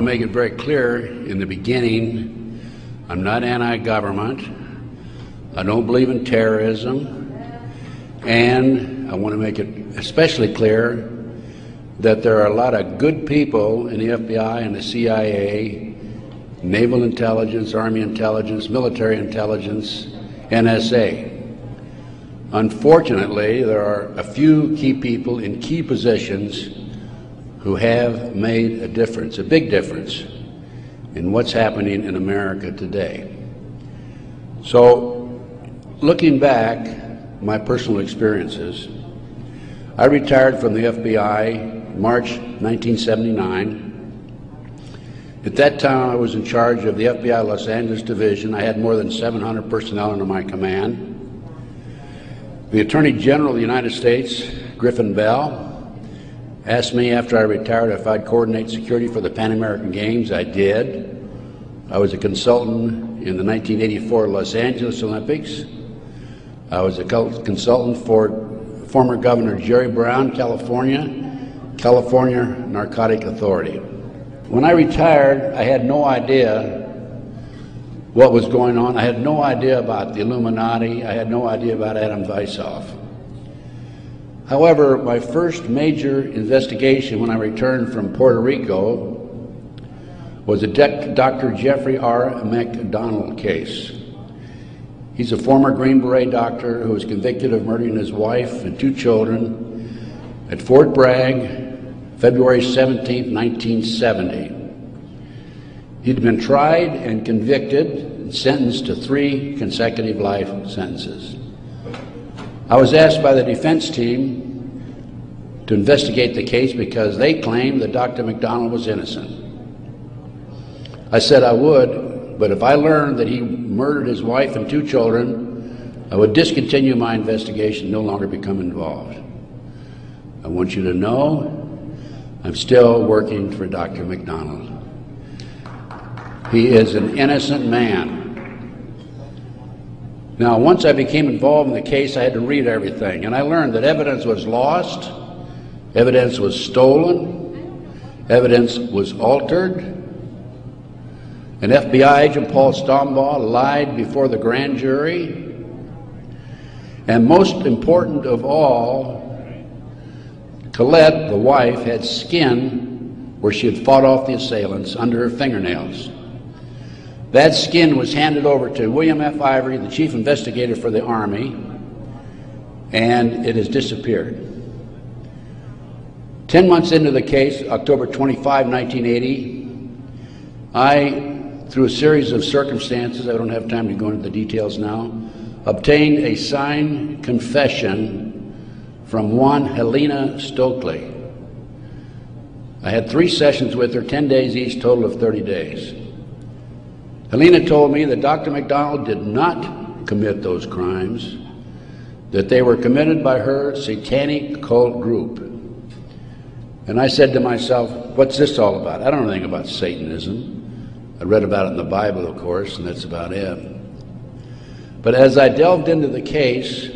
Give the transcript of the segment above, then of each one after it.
to make it very clear in the beginning, I'm not anti-government. I don't believe in terrorism. And I want to make it especially clear that there are a lot of good people in the FBI and the CIA, Naval Intelligence, Army Intelligence, Military Intelligence, NSA. Unfortunately, there are a few key people in key positions who have made a difference, a big difference, in what's happening in America today. So, looking back, my personal experiences, I retired from the FBI March 1979. At that time, I was in charge of the FBI Los Angeles Division. I had more than 700 personnel under my command. The Attorney General of the United States, Griffin Bell, asked me after I retired if I'd coordinate security for the Pan American Games. I did. I was a consultant in the 1984 Los Angeles Olympics. I was a consultant for former Governor Jerry Brown, California Narcotic Authority. When I retired, I had no idea what was going on. I had no idea about the Illuminati. I had no idea about Adam Weishaupt. However, my first major investigation when I returned from Puerto Rico was a Dr. Jeffrey R. McDonald case. He's a former Green Beret doctor who was convicted of murdering his wife and 2 children at Fort Bragg, February 17, 1970. He'd been tried and convicted and sentenced to 3 consecutive life sentences. I was asked by the defense team to investigate the case because they claimed that Dr. McDonald was innocent. I said I would, but if I learned that he murdered his wife and 2 children, I would discontinue my investigation, no longer become involved. I want you to know I'm still working for Dr. McDonald. He is an innocent man. Now, once I became involved in the case, I had to read everything, and I learned that evidence was lost, evidence was stolen, evidence was altered. An FBI agent, Paul Stombaugh, lied before the grand jury, and most important of all, Colette, the wife, had skin where she had fought off the assailants under her fingernails. That skin was handed over to William F. Ivory, the chief investigator for the Army, and it has disappeared. 10 months into the case, October 25, 1980, I, through a series of circumstances, I don't have time to go into the details now, obtained a signed confession from one Helena Stokely. I had 3 sessions with her, 10 days each, total of 30 days. Helena told me that Dr. McDonald did not commit those crimes, that they were committed by her satanic cult group. And I said to myself, what's this all about? I don't know anything about Satanism. I read about it in the Bible, of course, and that's about it. But as I delved into the case,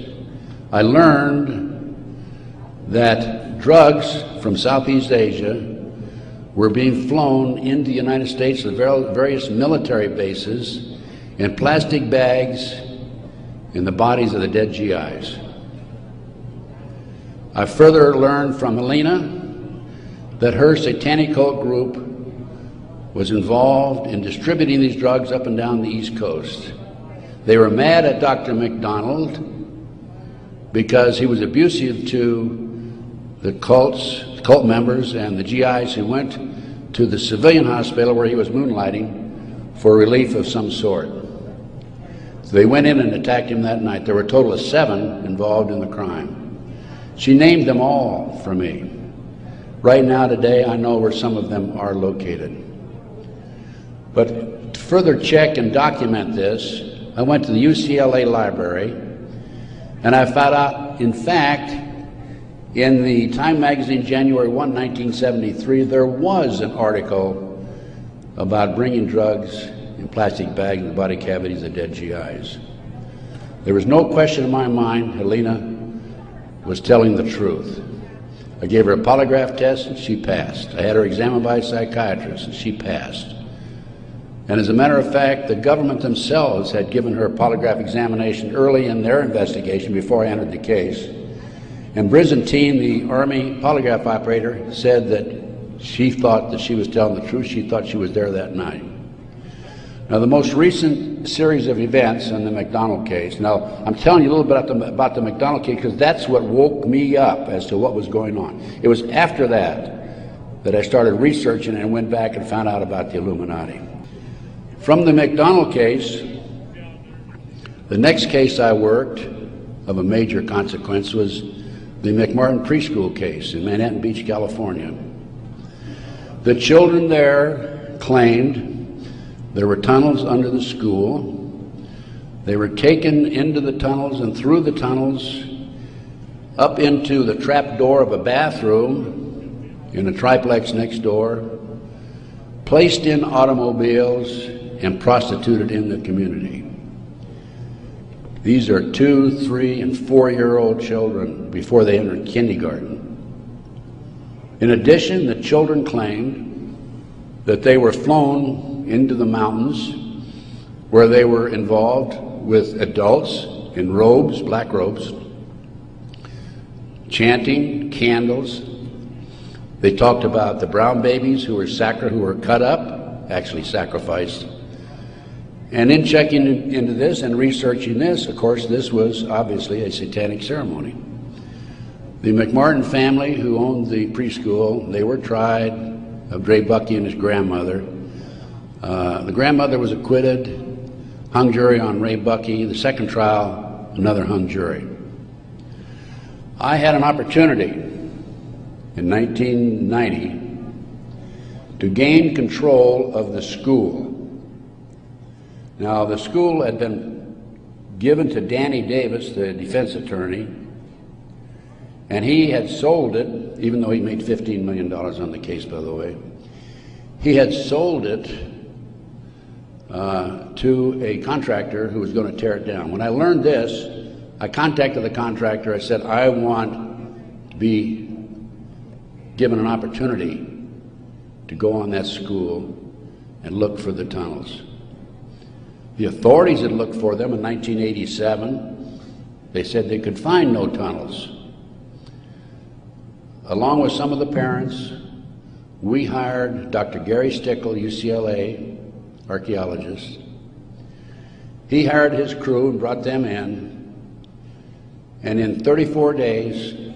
I learned that drugs from Southeast Asia were being flown into the United States to various military bases in plastic bags in the bodies of the dead GIs. I further learned from Helena that her satanic cult group was involved in distributing these drugs up and down the East Coast. They were mad at Dr. McDonald because he was abusive to the cult members and the GIs who went to the civilian hospital where he was moonlighting for relief of some sort. So they went in and attacked him that night. There were a total of 7 involved in the crime. She named them all for me. Right now, today, I know where some of them are located. But to further check and document this, I went to the UCLA library, and I found out, in fact, in the Time magazine, January 1, 1973, there was an article about bringing drugs in plastic bags in the body cavities of dead GIs. There was no question in my mind Helena was telling the truth. I gave her a polygraph test and she passed. I had her examined by a psychiatrist and she passed. And as a matter of fact, the government themselves had given her a polygraph examination early in their investigation before I entered the case. And Byzantine, the Army polygraph operator, said that she thought that she was telling the truth. She thought she was there that night. Now, the most recent series of events in the McDonald case, now I'm telling you a little bit about the McDonald case because that's what woke me up as to what was going on. It was after that I started researching and went back and found out about the Illuminati. From the McDonald case, the next case I worked of a major consequence was the McMartin preschool case in Manhattan Beach, California. The children there claimed there were tunnels under the school. They were taken into the tunnels and through the tunnels up into the trap door of a bathroom in a triplex next door, placed in automobiles, and prostituted in the community. These are 2-, 3-, and 4-year-old children before they entered kindergarten. In addition, the children claimed that they were flown into the mountains where they were involved with adults in robes, black robes, chanting, candles. They talked about the brown babies who were cut up, actually sacrificed. And in checking into this and researching this, of course, this was obviously a satanic ceremony. The McMartin family who owned the preschool, they were tried of Ray Buckey and his grandmother. The grandmother was acquitted, hung jury on Ray Buckey. The second trial, another hung jury. I had an opportunity in 1990 to gain control of the school. Now, the school had been given to Danny Davis, the defense attorney, and he had sold it, even though he made $15 million on the case, by the way. He had sold it to a contractor who was going to tear it down. When I learned this, I contacted the contractor. I said, I want to be given an opportunity to go on that school and look for the tunnels. The authorities had looked for them in 1987. They said they could find no tunnels. Along with some of the parents, we hired Dr. Gary Stickle, UCLA archaeologist. He hired his crew and brought them in. And in 34 days,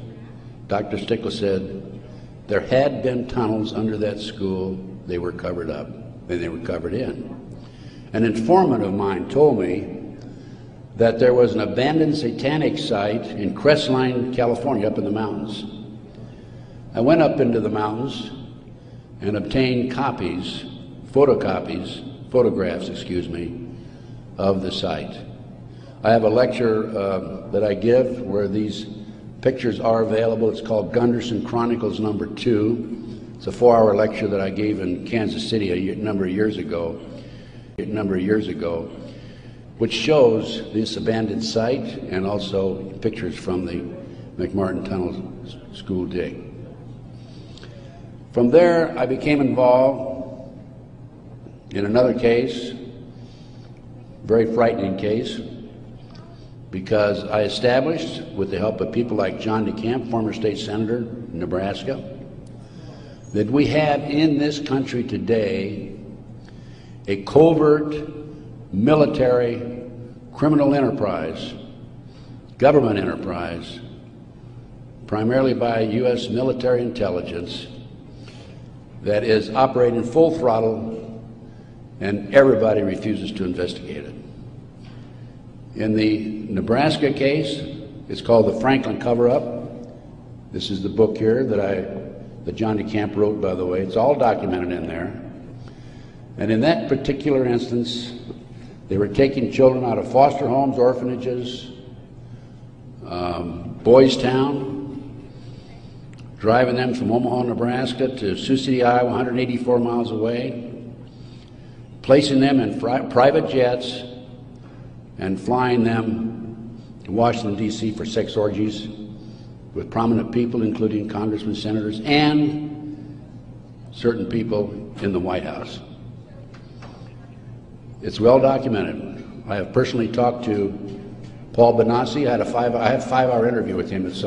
Dr. Stickle said there had been tunnels under that school. They were covered up, and they were covered in. An informant of mine told me that there was an abandoned satanic site in Crestline, California, up in the mountains. I went up into the mountains and obtained photographs, of the site. I have a lecture that I give where these pictures are available. It's called Gunderson Chronicles #2. It's a 4-hour lecture that I gave in Kansas City a number of years ago, which shows this abandoned site and also pictures from the McMartin Tunnel school dig. From there, I became involved in another case, very frightening case, because I established, with the help of people like John DeCamp, former state senator in Nebraska, that we have in this country today a covert military criminal enterprise, government enterprise, primarily by U.S. military intelligence, that is operating full throttle, and everybody refuses to investigate it. In the Nebraska case, it's called the Franklin Cover-Up. This is the book here that John DeCamp wrote, by the way. It's all documented in there. And in that particular instance, they were taking children out of foster homes, orphanages, Boys Town, driving them from Omaha, Nebraska to Sioux City, Iowa, 184 miles away, placing them in private jets and flying them to Washington, D.C. for sex orgies with prominent people, including congressmen, senators, and certain people in the White House. It's well documented. I have personally talked to Paul Benassi. I had a 5-hour interview with him. It's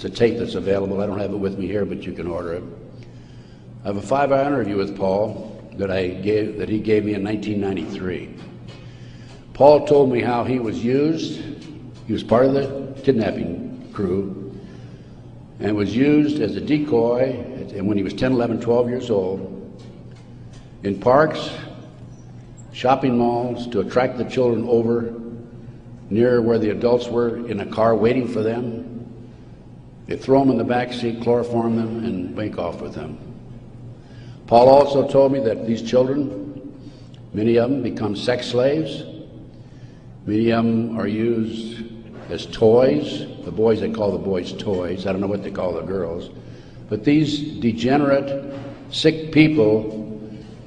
a tape that's available. I don't have it with me here, but you can order it. I have a 5-hour interview with Paul that he gave me in 1993. Paul told me how he was used. He was part of the kidnapping crew and was used as a decoy when he was 10, 11, 12 years old in parks, shopping malls, to attract the children over near where the adults were in a car waiting for them. They'd throw them in the back seat, chloroform them, and make off with them. Paul also told me that these children, many of them become sex slaves. Many of them are used as toys. The boys, they call the boys toys. I don't know what they call the girls. But these degenerate, sick people,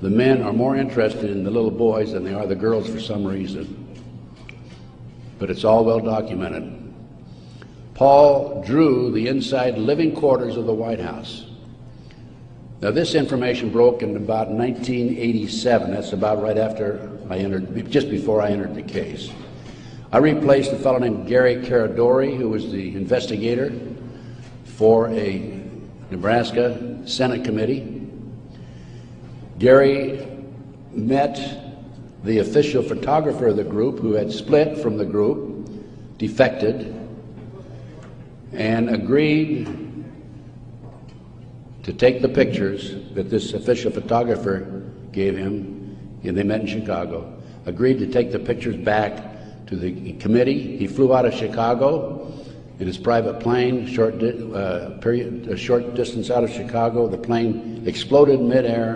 the men are more interested in the little boys than they are the girls for some reason. But it's all well documented. Paul drew the inside living quarters of the White House. Now, this information broke in about 1987. That's about right after I entered, just before I entered the case. I replaced a fellow named Gary Caradori, who was the investigator for a Nebraska Senate committee. Gary met the official photographer of the group, who had split from the group, defected, and agreed to take the pictures that this official photographer gave him, and they met in Chicago, agreed to take the pictures back to the committee. He flew out of Chicago in his private plane, a short distance out of Chicago. The plane exploded midair,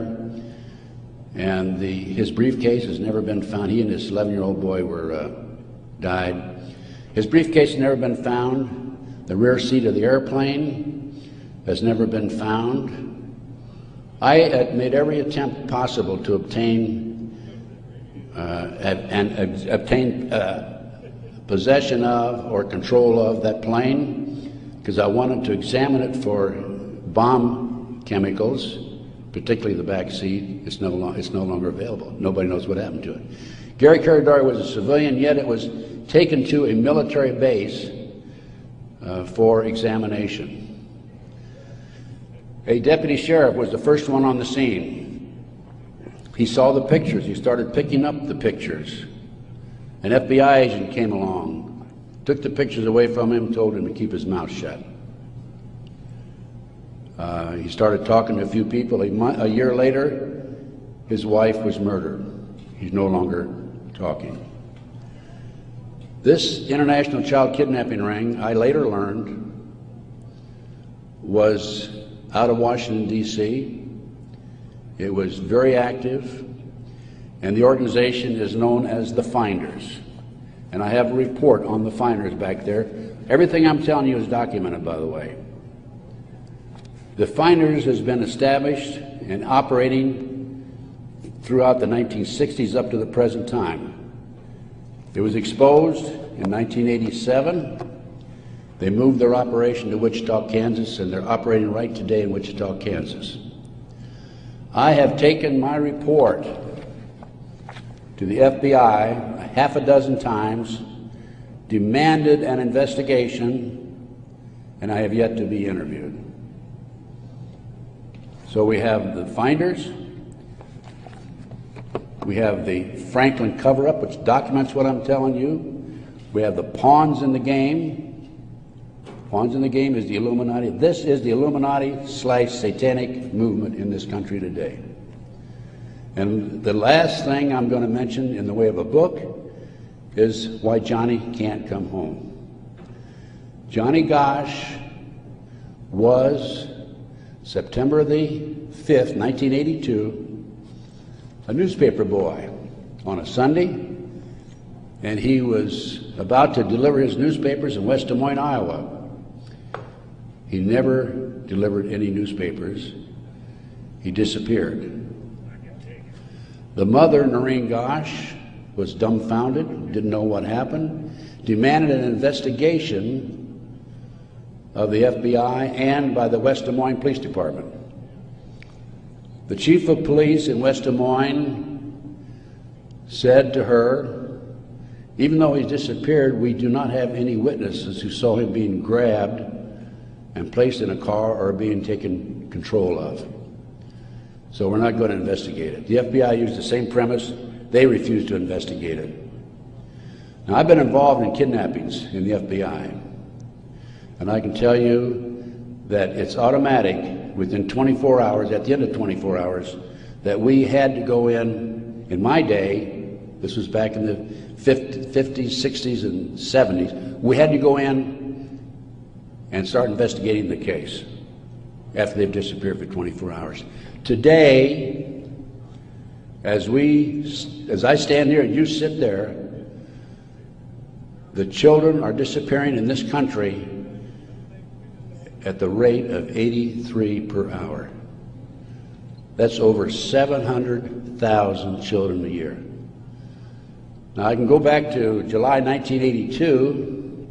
and his briefcase has never been found. He and his 11-year-old boy died. His briefcase has never been found. The rear seat of the airplane has never been found. I had made every attempt possible to obtain possession of or control of that plane, because I wanted to examine it for bomb chemicals, particularly the back seat. It's no longer available. Nobody knows what happened to it. Gary Caradori was a civilian, yet it was taken to a military base for examination. A deputy sheriff was the first one on the scene. He saw the pictures. He started picking up the pictures. An FBI agent came along, took the pictures away from him, told him to keep his mouth shut. He started talking to a few people. A year later, his wife was murdered. He's no longer talking. This international child kidnapping ring, I later learned, was out of Washington, D.C. It was very active, and the organization is known as the Finders. And I have a report on the Finders back there. Everything I'm telling you is documented, by the way. The Finders has been established and operating throughout the 1960s up to the present time. It was exposed in 1987. They moved their operation to Wichita, Kansas, and they're operating right today in Wichita, Kansas. I have taken my report to the FBI a half a dozen times, demanded an investigation, and I have yet to be interviewed. So we have the Finders, we have the Franklin cover-up, which documents what I'm telling you. We have the pawns in the game. Pawns in the game is the Illuminati. This is the Illuminati/satanic movement in this country today. And the last thing I'm going to mention in the way of a book is why Johnny can't come home. Johnny Gosch was, September the 5th, 1982, a newspaper boy on a Sunday, and he was about to deliver his newspapers in West Des Moines, Iowa. He never delivered any newspapers. He disappeared. The mother, Noreen Gosch, was dumbfounded, didn't know what happened, demanded an investigation of the FBI and by the West Des Moines Police Department. The chief of police in West Des Moines said to her, even though he disappeared, we do not have any witnesses who saw him being grabbed and placed in a car or being taken control of. So we're not going to investigate it. The FBI used the same premise. They refused to investigate it. Now, I've been involved in kidnappings in the FBI, and I can tell you that it's automatic within 24 hours, at the end of 24 hours, that we had to go in my day, this was back in the 50s, 60s, and 70s, we had to go in and start investigating the case after they've disappeared for 24 hours. Today, as I stand here and you sit there, the children are disappearing in this country at the rate of 83 per hour. That's over 700,000 children a year. Now, I can go back to July 1982.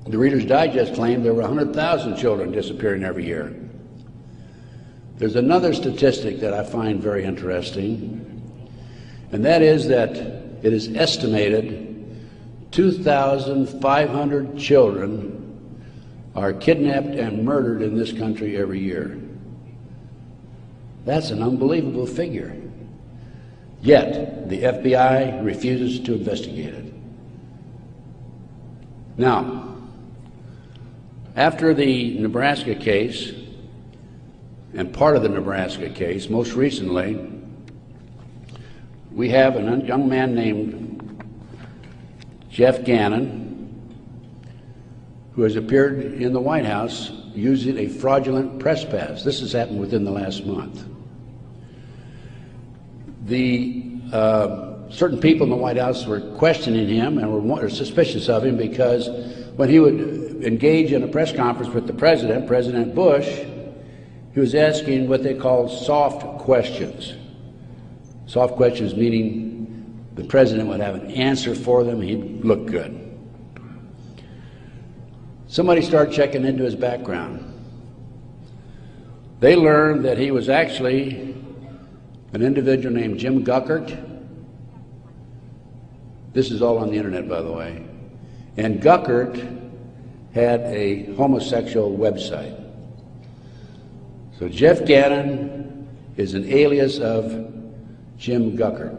The Reader's Digest claimed there were 100,000 children disappearing every year. There's another statistic that I find very interesting, and that is that it is estimated 2,500 children are kidnapped and murdered in this country every year. That's an unbelievable figure. Yet, the FBI refuses to investigate it. Now, after the Nebraska case, and part of the Nebraska case, most recently, we have a young man named Jeff Gannon, who has appeared in the White House using a fraudulent press pass. This has happened within the last month. Certain people in the White House were questioning him and were suspicious of him because when he would engage in a press conference with the president, President Bush, he was asking what they call soft questions. Soft questions meaning the president would have an answer for them, he'd look good. Somebody started checking into his background. They learned that he was actually an individual named Jim Guckert. This is all on the internet, by the way. And Guckert had a homosexual website. So Jeff Gannon is an alias of Jim Guckert.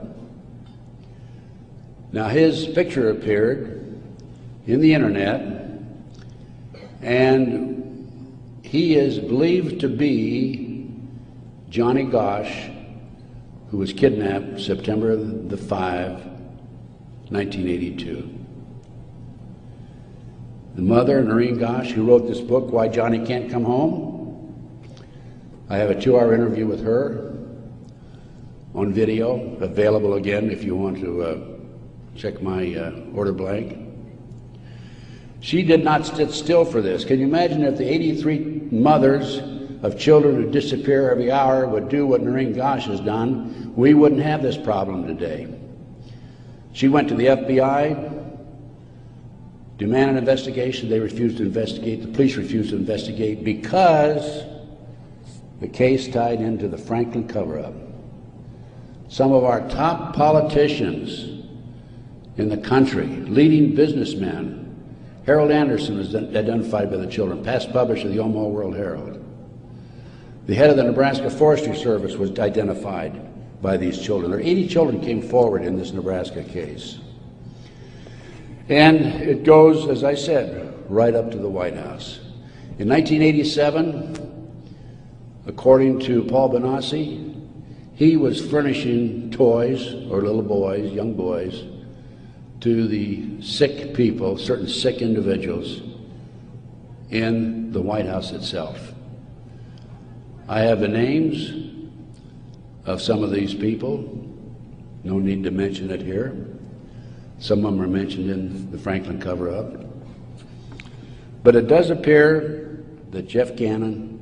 Now, his picture appeared in the internet, and he is believed to be Johnny Gosch, who was kidnapped September the 5, 1982. The mother, Noreen Gosch, who wrote this book, Why Johnny Can't Come Home, I have a 2-hour interview with her on video, available again if you want to check my order blank. She did not sit still for this. Can you imagine if the 83 mothers of children who disappear every hour would do what Noreen Gosch has done? We wouldn't have this problem today. She went to the FBI, demanded an investigation. They refused to investigate. The police refused to investigate because the case tied into the Franklin cover-up. Some of our top politicians in the country, leading businessmen, Harold Anderson was identified by the children, past publisher of the Omaha World Herald. The head of the Nebraska Forestry Service was identified by these children. There 80 children came forward in this Nebraska case. And it goes, as I said, right up to the White House. In 1987, according to Paul Bonacci, he was furnishing toys, or little boys, young boys, to the sick people, certain sick individuals in the White House itself. I have the names of some of these people. No need to mention it here. Some of them are mentioned in the Franklin cover-up. But it does appear that Jeff Gannon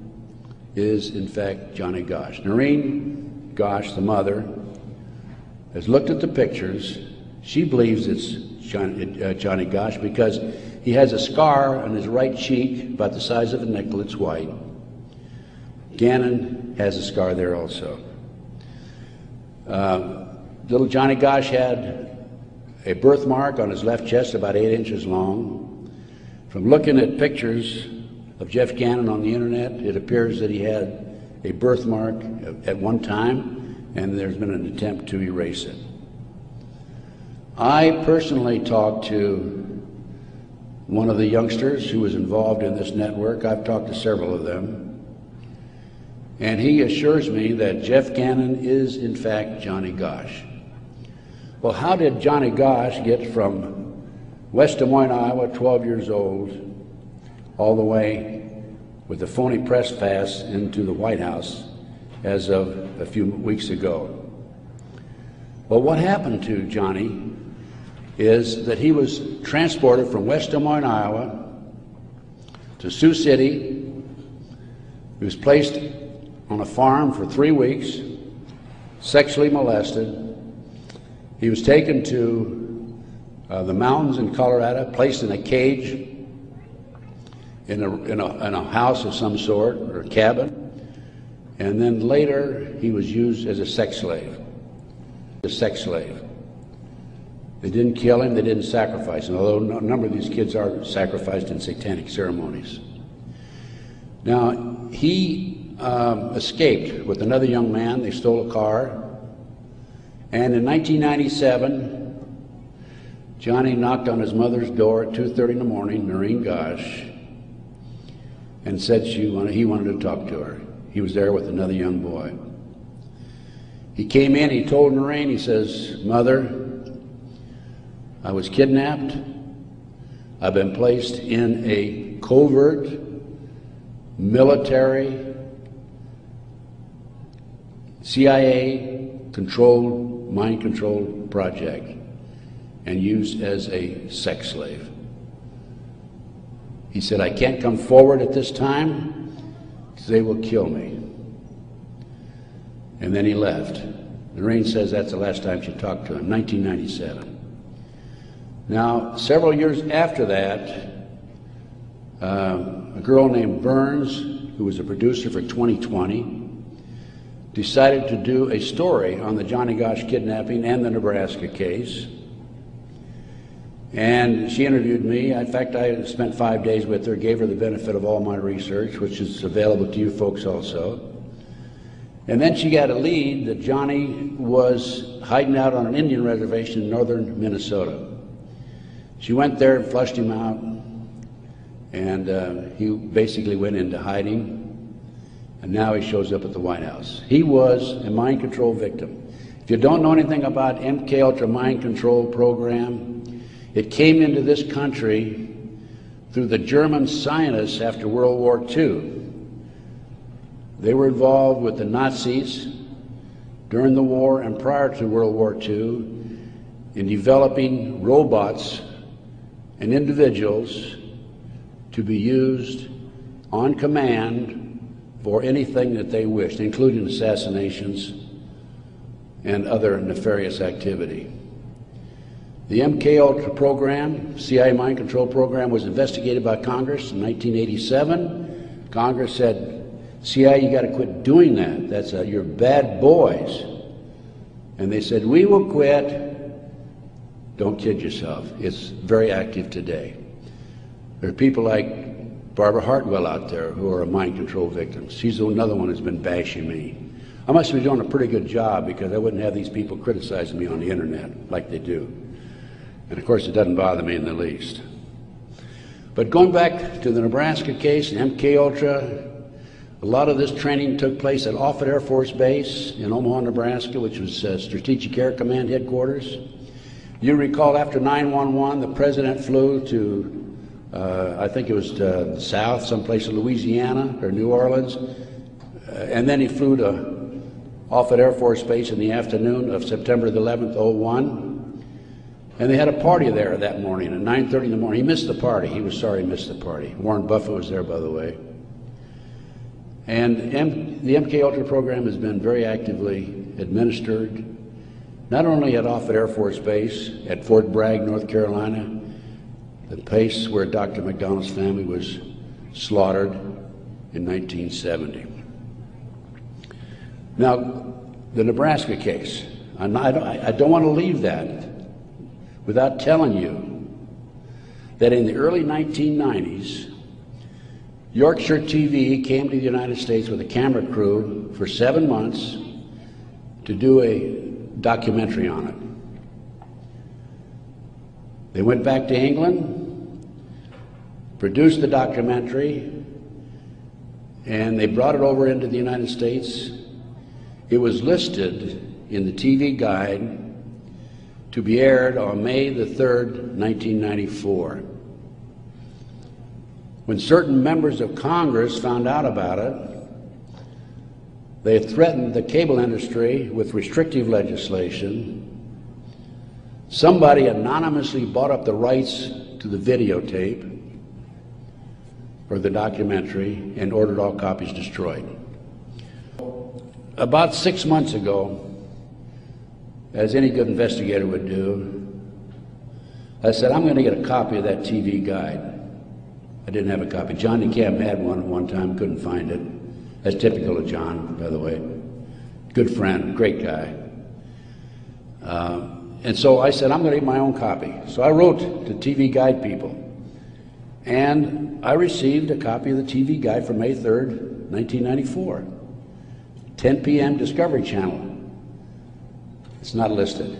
is, in fact, Johnny Gosch. Noreen Gosch, the mother, has looked at the pictures. She believes it's Johnny Gosch because He has a scar on his right cheek about the size of a nickel. It's white. Gannon has a scar there also. Little Johnny Gosch had a birthmark on his left chest about 8 inches long. From looking at pictures of Jeff Gannon on the internet, it appears that he had a birthmark at one time, and there's been an attempt to erase it. I personally talked to one of the youngsters who was involved in this network. I've talked to several of them. And he assures me that Jeff Gannon is, in fact, Johnny Gosch. Well, how did Johnny Gosch get from West Des Moines, Iowa, 12 years old, all the way with a phony press pass into the White House as of a few weeks ago? Well, what happened to Johnny is that he was transported from West Des Moines, Iowa to Sioux City. He was placed on a farm for 3 weeks, sexually molested. He was taken to the mountains in Colorado, placed in a cage in a house of some sort, or a cabin, and then later he was used as a sex slave. They didn't kill him, they didn't sacrifice him, although a number of these kids are sacrificed in satanic ceremonies. Now, he escaped with another young man. They stole a car, and in 1997, Johnny knocked on his mother's door at 2:30 in the morning, Noreen Gosch, and said he wanted to talk to her. He was there with another young boy. He came in, he told Noreen, he says, "Mother, I was kidnapped. I've been placed in a covert military CIA-controlled, mind-controlled project and used as a sex slave." He said, "I can't come forward at this time because they will kill me." And then he left. Noreen says that's the last time she talked to him, 1997. Now, several years after that, a girl named Burns, who was a producer for 2020, decided to do a story on the Johnny Gosch kidnapping and the Nebraska case. And she interviewed me. In fact, I spent 5 days with her, gave her the benefit of all my research, which is available to you folks also. And then she got a lead that Johnny was hiding out on an Indian reservation in northern Minnesota. She went there and flushed him out, and he basically went into hiding. And now he shows up at the White House. He was a mind control victim. If you don't know anything about MKUltra mind control program, it came into this country through the German scientists after World War II. They were involved with the Nazis during the war and prior to World War II in developing robots and individuals to be used on command for anything that they wished, including assassinations and other nefarious activity. The MKUltra program, CIA mind control program, was investigated by Congress in 1987. Congress said, CIA, you got to quit doing that. You're bad boys. And they said, we will quit. Don't kid yourself. It's very active today. There are people like Barbara Hartwell out there who are mind control victims. She's another one who's been bashing me. I must be doing a pretty good job because I wouldn't have these people criticizing me on the internet like they do. And of course it doesn't bother me in the least. But going back to the Nebraska case and MKUltra, a lot of this training took place at Offutt Air Force Base in Omaha, Nebraska, which was Strategic Air Command headquarters. You recall after 9/11, the president flew to I think it was to the south, someplace in Louisiana or New Orleans, and then he flew to Offutt Air Force Base in the afternoon of September the 11th, 01, and they had a party there that morning at 9:30 in the morning. He missed the party. He was sorry he missed the party. Warren Buffett was there, by the way. And the MKUltra program has been very actively administered, not only at Offutt Air Force Base, at Fort Bragg, North Carolina, the place where Dr. McDonald's family was slaughtered in 1970. Now, the Nebraska case, I don't want to leave that without telling you that in the early 1990s, Yorkshire TV came to the United States with a camera crew for 7 months to do a documentary on it. They went back to England, produced the documentary, and they brought it over into the United States. It was listed in the TV Guide to be aired on May the 3rd, 1994. When certain members of Congress found out about it, they threatened the cable industry with restrictive legislation. Somebody anonymously bought up the rights to the videotape or the documentary and ordered all copies destroyed. About 6 months ago, as any good investigator would do, I said, I'm going to get a copy of that TV Guide. I didn't have a copy. John DeCamp had one at one time, couldn't find it. That's typical of John, by the way. Good friend, great guy. And so I said, I'm going to get my own copy. So I wrote to TV Guide people, and I received a copy of the TV Guide for May 3rd, 1994. 10 p.m. Discovery Channel. It's not listed.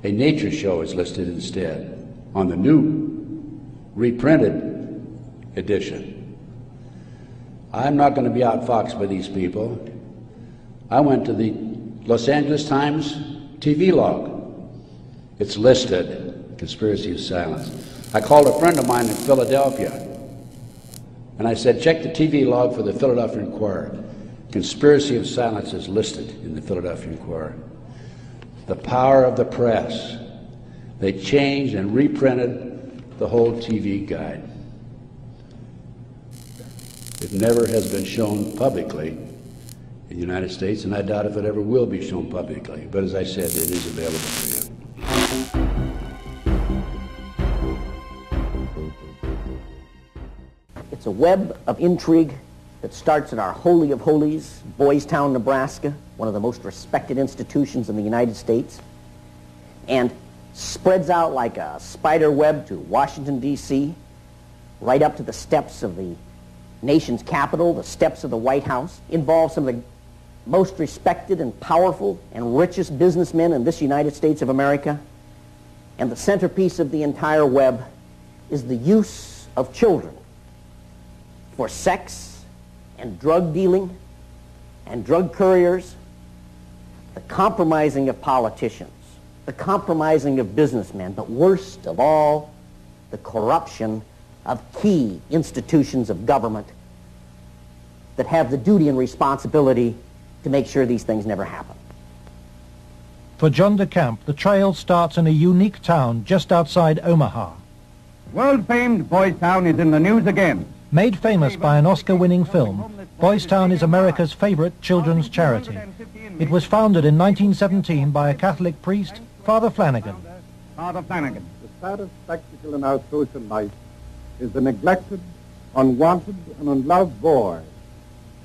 A nature show is listed instead on the new reprinted edition. I'm not going to be outfoxed by these people. I went to the Los Angeles Times TV log. It's listed, Conspiracy of Silence. I called a friend of mine in Philadelphia, and I said, check the TV log for the Philadelphia Inquirer. Conspiracy of Silence is listed in the Philadelphia Inquirer. The power of the press. They changed and reprinted the whole TV Guide. It never has been shown publicly in the United States, and I doubt if it ever will be shown publicly. But as I said, it is available for you. It's a web of intrigue that starts at our Holy of Holies, Boys Town, Nebraska, one of the most respected institutions in the United States, and spreads out like a spider web to Washington, D.C., right up to the steps of the nation's capital, the steps of the White House, involves some of the most respected and powerful and richest businessmen in this United States of America. And the centerpiece of the entire web is the use of children for sex and drug dealing and drug couriers, the compromising of politicians, the compromising of businessmen, but worst of all, the corruption of key institutions of government that have the duty and responsibility to make sure these things never happen. For John DeCamp, the trail starts in a unique town just outside Omaha. World-famed Boys Town is in the news again. Made famous by an Oscar-winning film, Boys Town is America's favorite children's charity. It was founded in 1917 by a Catholic priest, Father Flanagan. Father Flanagan. The saddest spectacle in our social life is the neglected, unwanted, and unloved boy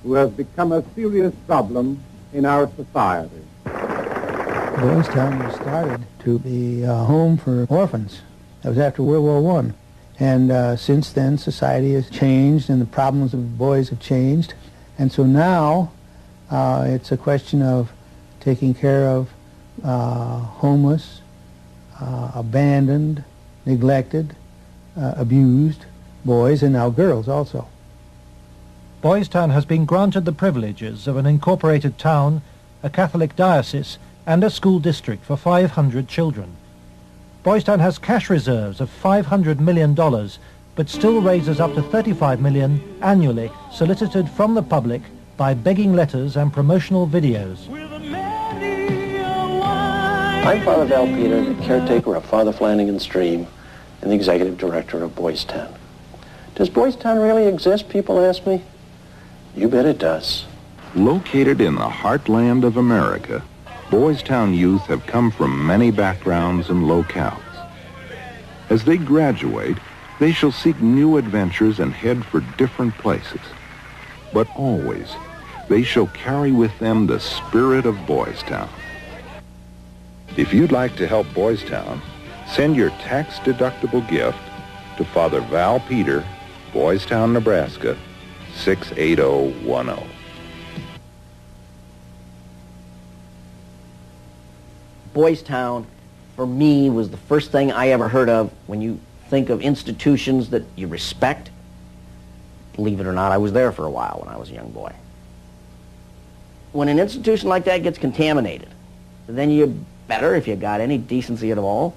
who has become a serious problem in our society. Boys Town was started to be a home for orphans. That was after World War I. And since then, society has changed and the problems of boys have changed. And so now it's a question of taking care of homeless, abandoned, neglected, abused boys, and now girls also. Boys Town has been granted the privileges of an incorporated town, a Catholic diocese, and a school district for 500 children. Boys Town has cash reserves of $500 million, but still raises up to $35 million annually, solicited from the public by begging letters and promotional videos. I'm Father Val Peter, the caretaker of Father Flanagan's Stream and the executive director of Boys Town. Does Boys Town really exist, people ask me? You bet it does. Located in the heartland of America, Boys Town youth have come from many backgrounds and locales. As they graduate, they shall seek new adventures and head for different places. But always, they shall carry with them the spirit of Boys Town. If you'd like to help Boys Town, send your tax-deductible gift to Father Val Peter, Boys Town, Nebraska, 68010. Boys Town, for me, was the first thing I ever heard of when you think of institutions that you respect. Believe it or not, I was there for a while when I was a young boy. When an institution like that gets contaminated, then you better, if you got any decency at all,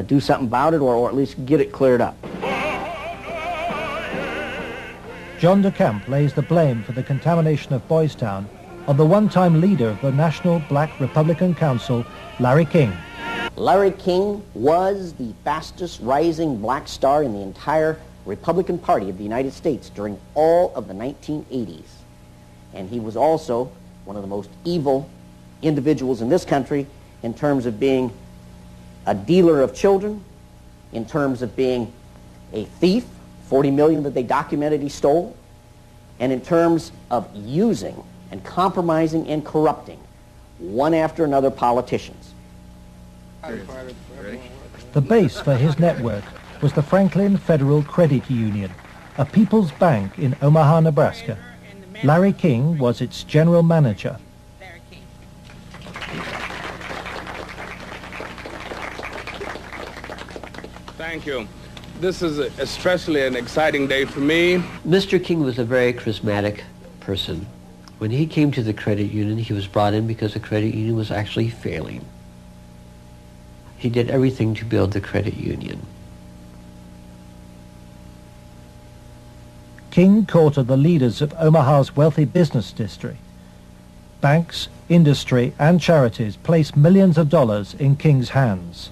do something about it, or at least get it cleared up. John de Camp lays the blame for the contamination of Boys Town on the one-time leader of the National Black Republican Council, Larry King. Larry King was the fastest rising black star in the entire Republican Party of the United States during all of the 1980s. And he was also one of the most evil individuals in this country in terms of being a dealer of children, in terms of being a thief, 40 million that they documented he stole, and in terms of using and compromising and corrupting one after another politicians. The base for his network was the Franklin Federal Credit Union, a people's bank in Omaha, Nebraska. Larry King was its general manager. Thank you. This is especially an exciting day for me. Mr. King was a very charismatic person. When he came to the credit union, he was brought in because the credit union was actually failing. He did everything to build the credit union. King courted the leaders of Omaha's wealthy business district. Banks, industry, and charities placed millions of dollars in King's hands.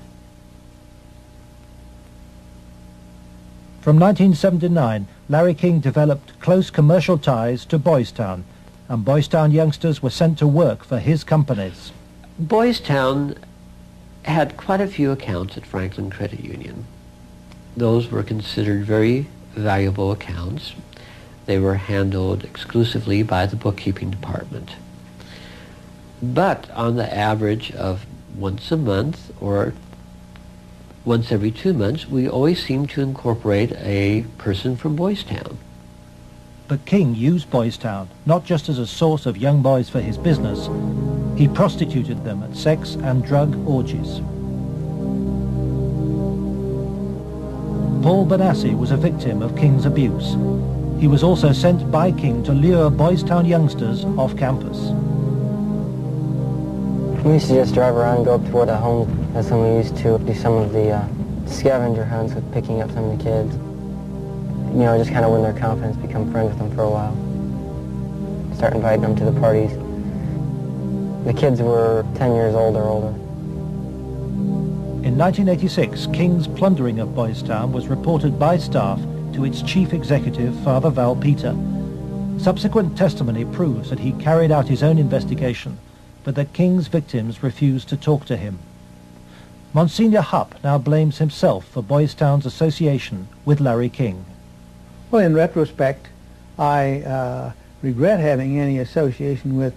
From 1979, Larry King developed close commercial ties to Boys Town, and Boys Town youngsters were sent to work for his companies. Boys Town had quite a few accounts at Franklin Credit Union. Those were considered very valuable accounts. They were handled exclusively by the bookkeeping department. But on the average of once a month or once every 2 months, we always seemed to incorporate a person from Boys Town. But King used Boys Town not just as a source of young boys for his business. He prostituted them at sex and drug orgies. Paul Benassi was a victim of King's abuse. He was also sent by King to lure Boys Town youngsters off campus. We used to just drive around and go up toward the home. That's when we used to do some of the scavenger hunts with picking up some of the kids. You know, just kind of win their confidence, become friends with them for a while. Start inviting them to the parties. The kids were 10 years old or older. In 1986, King's plundering of Boys Town was reported by staff to its chief executive, Father Val Peter. Subsequent testimony proves that he carried out his own investigation, but that King's victims refused to talk to him. Monsignor Hupp now blames himself for Boys Town's association with Larry King. Well, in retrospect, I regret having any association with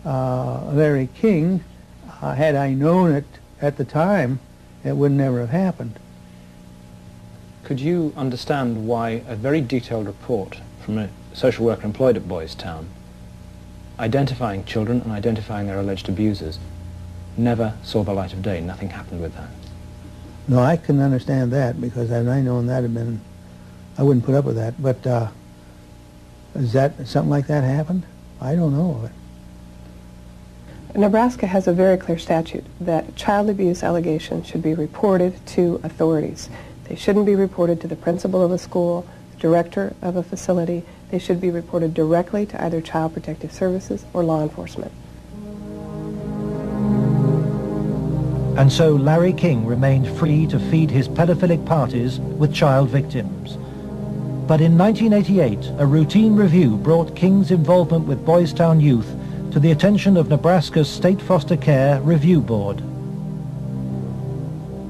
Larry King. Had I known it at the time, it would never have happened. Could you understand why a very detailed report from a social worker employed at Boys Town, identifying children and identifying their alleged abusers, never saw the light of day? Nothing happened with that. No, I can understand that, because had I known that had been, I wouldn't put up with that. But is that something like that happened? I don't know of it. Nebraska has a very clear statute that child abuse allegations should be reported to authorities. They shouldn't be reported to the principal of a school, director of a facility. They should be reported directly to either Child Protective Services or law enforcement. And so Larry King remained free to feed his pedophilic parties with child victims. But in 1988, a routine review brought King's involvement with Boys Town youth to the attention of Nebraska's State Foster Care Review Board.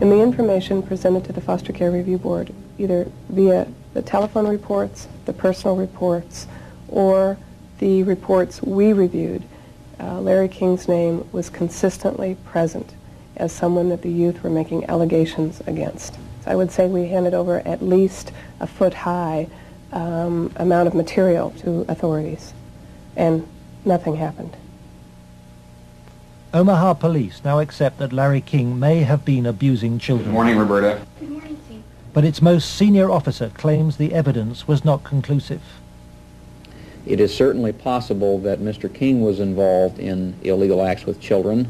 And the information presented to the Foster Care Review Board, either via the telephone reports, the personal reports, or the reports we reviewed, Larry King's name was consistently present as someone that the youth were making allegations against. So I would say we handed over at least a foot-high amount of material to authorities, and nothing happened. Omaha police now accept that Larry King may have been abusing children. Good morning, Roberta. Good morning, Steve. But its most senior officer claims the evidence was not conclusive. It is certainly possible that Mr. King was involved in illegal acts with children.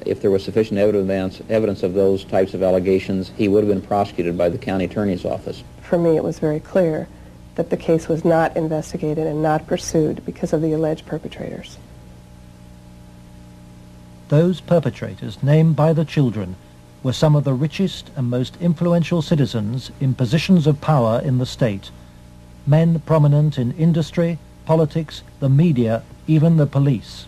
If there was sufficient evidence of those types of allegations, he would have been prosecuted by the county attorney's office. For me, it was very clear that the case was not investigated and not pursued because of the alleged perpetrators. Those perpetrators, named by the children, were some of the richest and most influential citizens in positions of power in the state, men prominent in industry, politics, the media, even the police.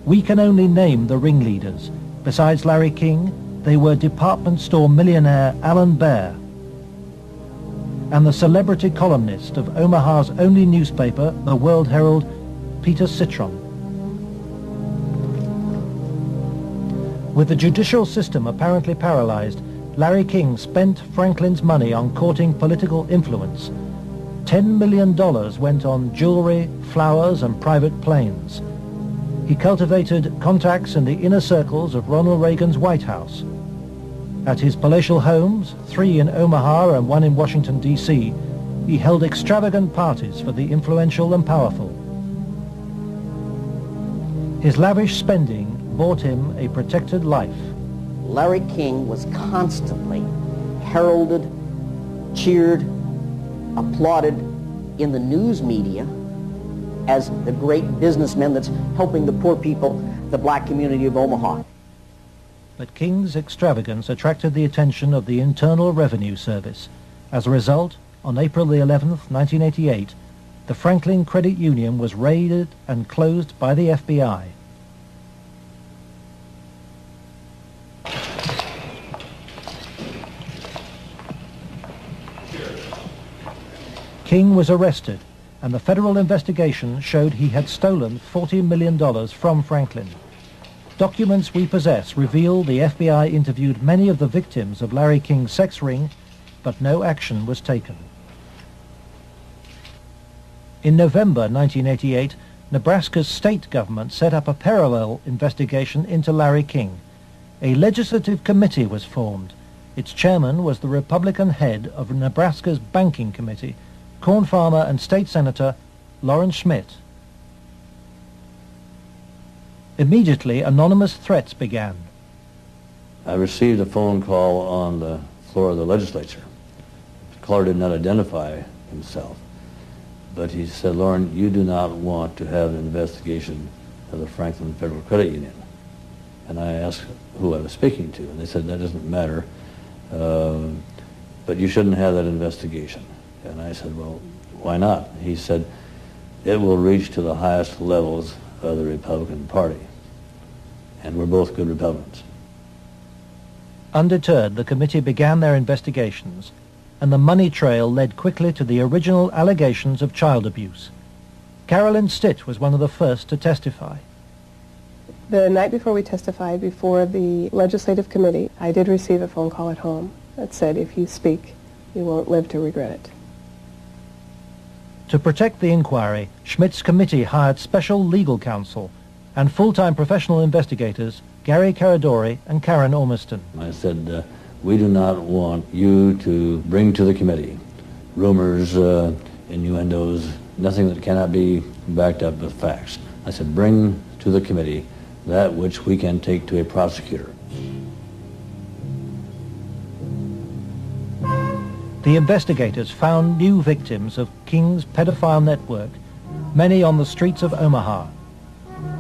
We can only name the ringleaders. Besides Larry King, they were department store millionaire Alan Baer and the celebrity columnist of Omaha's only newspaper, the World Herald, Peter Citron. With the judicial system apparently paralyzed, Larry King spent Franklin's money on courting political influence. $10 million went on jewelry, flowers, and private planes. He cultivated contacts in the inner circles of Ronald Reagan's White House. At his palatial homes, 3 in Omaha and 1 in Washington, D.C., he held extravagant parties for the influential and powerful. His lavish spending bought him a protected life. Larry King was constantly heralded, cheered, applauded in the news media as the great businessman that's helping the poor people, the black community of Omaha. But King's extravagance attracted the attention of the Internal Revenue Service. As a result, on April the 11th, 1988, the Franklin Credit Union was raided and closed by the FBI. King was arrested, and the federal investigation showed he had stolen $40 million from Franklin. Documents we possess reveal the FBI interviewed many of the victims of Larry King's sex ring, but no action was taken. In November 1988, Nebraska's state government set up a parallel investigation into Larry King. A legislative committee was formed. Its chairman was the Republican head of Nebraska's Banking Committee, corn farmer and state senator Loren Schmidt. Immediately, anonymous threats began. I received a phone call on the floor of the legislature. The caller did not identify himself, but he said, "Loren, you do not want to have an investigation of the Franklin Federal Credit Union." And I asked who I was speaking to, and they said, "That doesn't matter, but you shouldn't have that investigation." And I said, "Well, why not?" He said, "It will reach to the highest levels of the Republican Party, and we're both good Republicans." Undeterred, the committee began their investigations, and the money trail led quickly to the original allegations of child abuse. Carolyn Stitt was one of the first to testify. The night before we testified before the legislative committee, I did receive a phone call at home that said, "If you speak, you won't live to regret it." To protect the inquiry, Schmidt's committee hired special legal counsel and full-time professional investigators Gary Caradori and Karen Ormiston. I said, "We do not want you to bring to the committee rumors, innuendos, nothing that cannot be backed up with facts." I said, "Bring to the committee that which we can take to a prosecutor." The investigators found new victims of King's pedophile network, many on the streets of Omaha.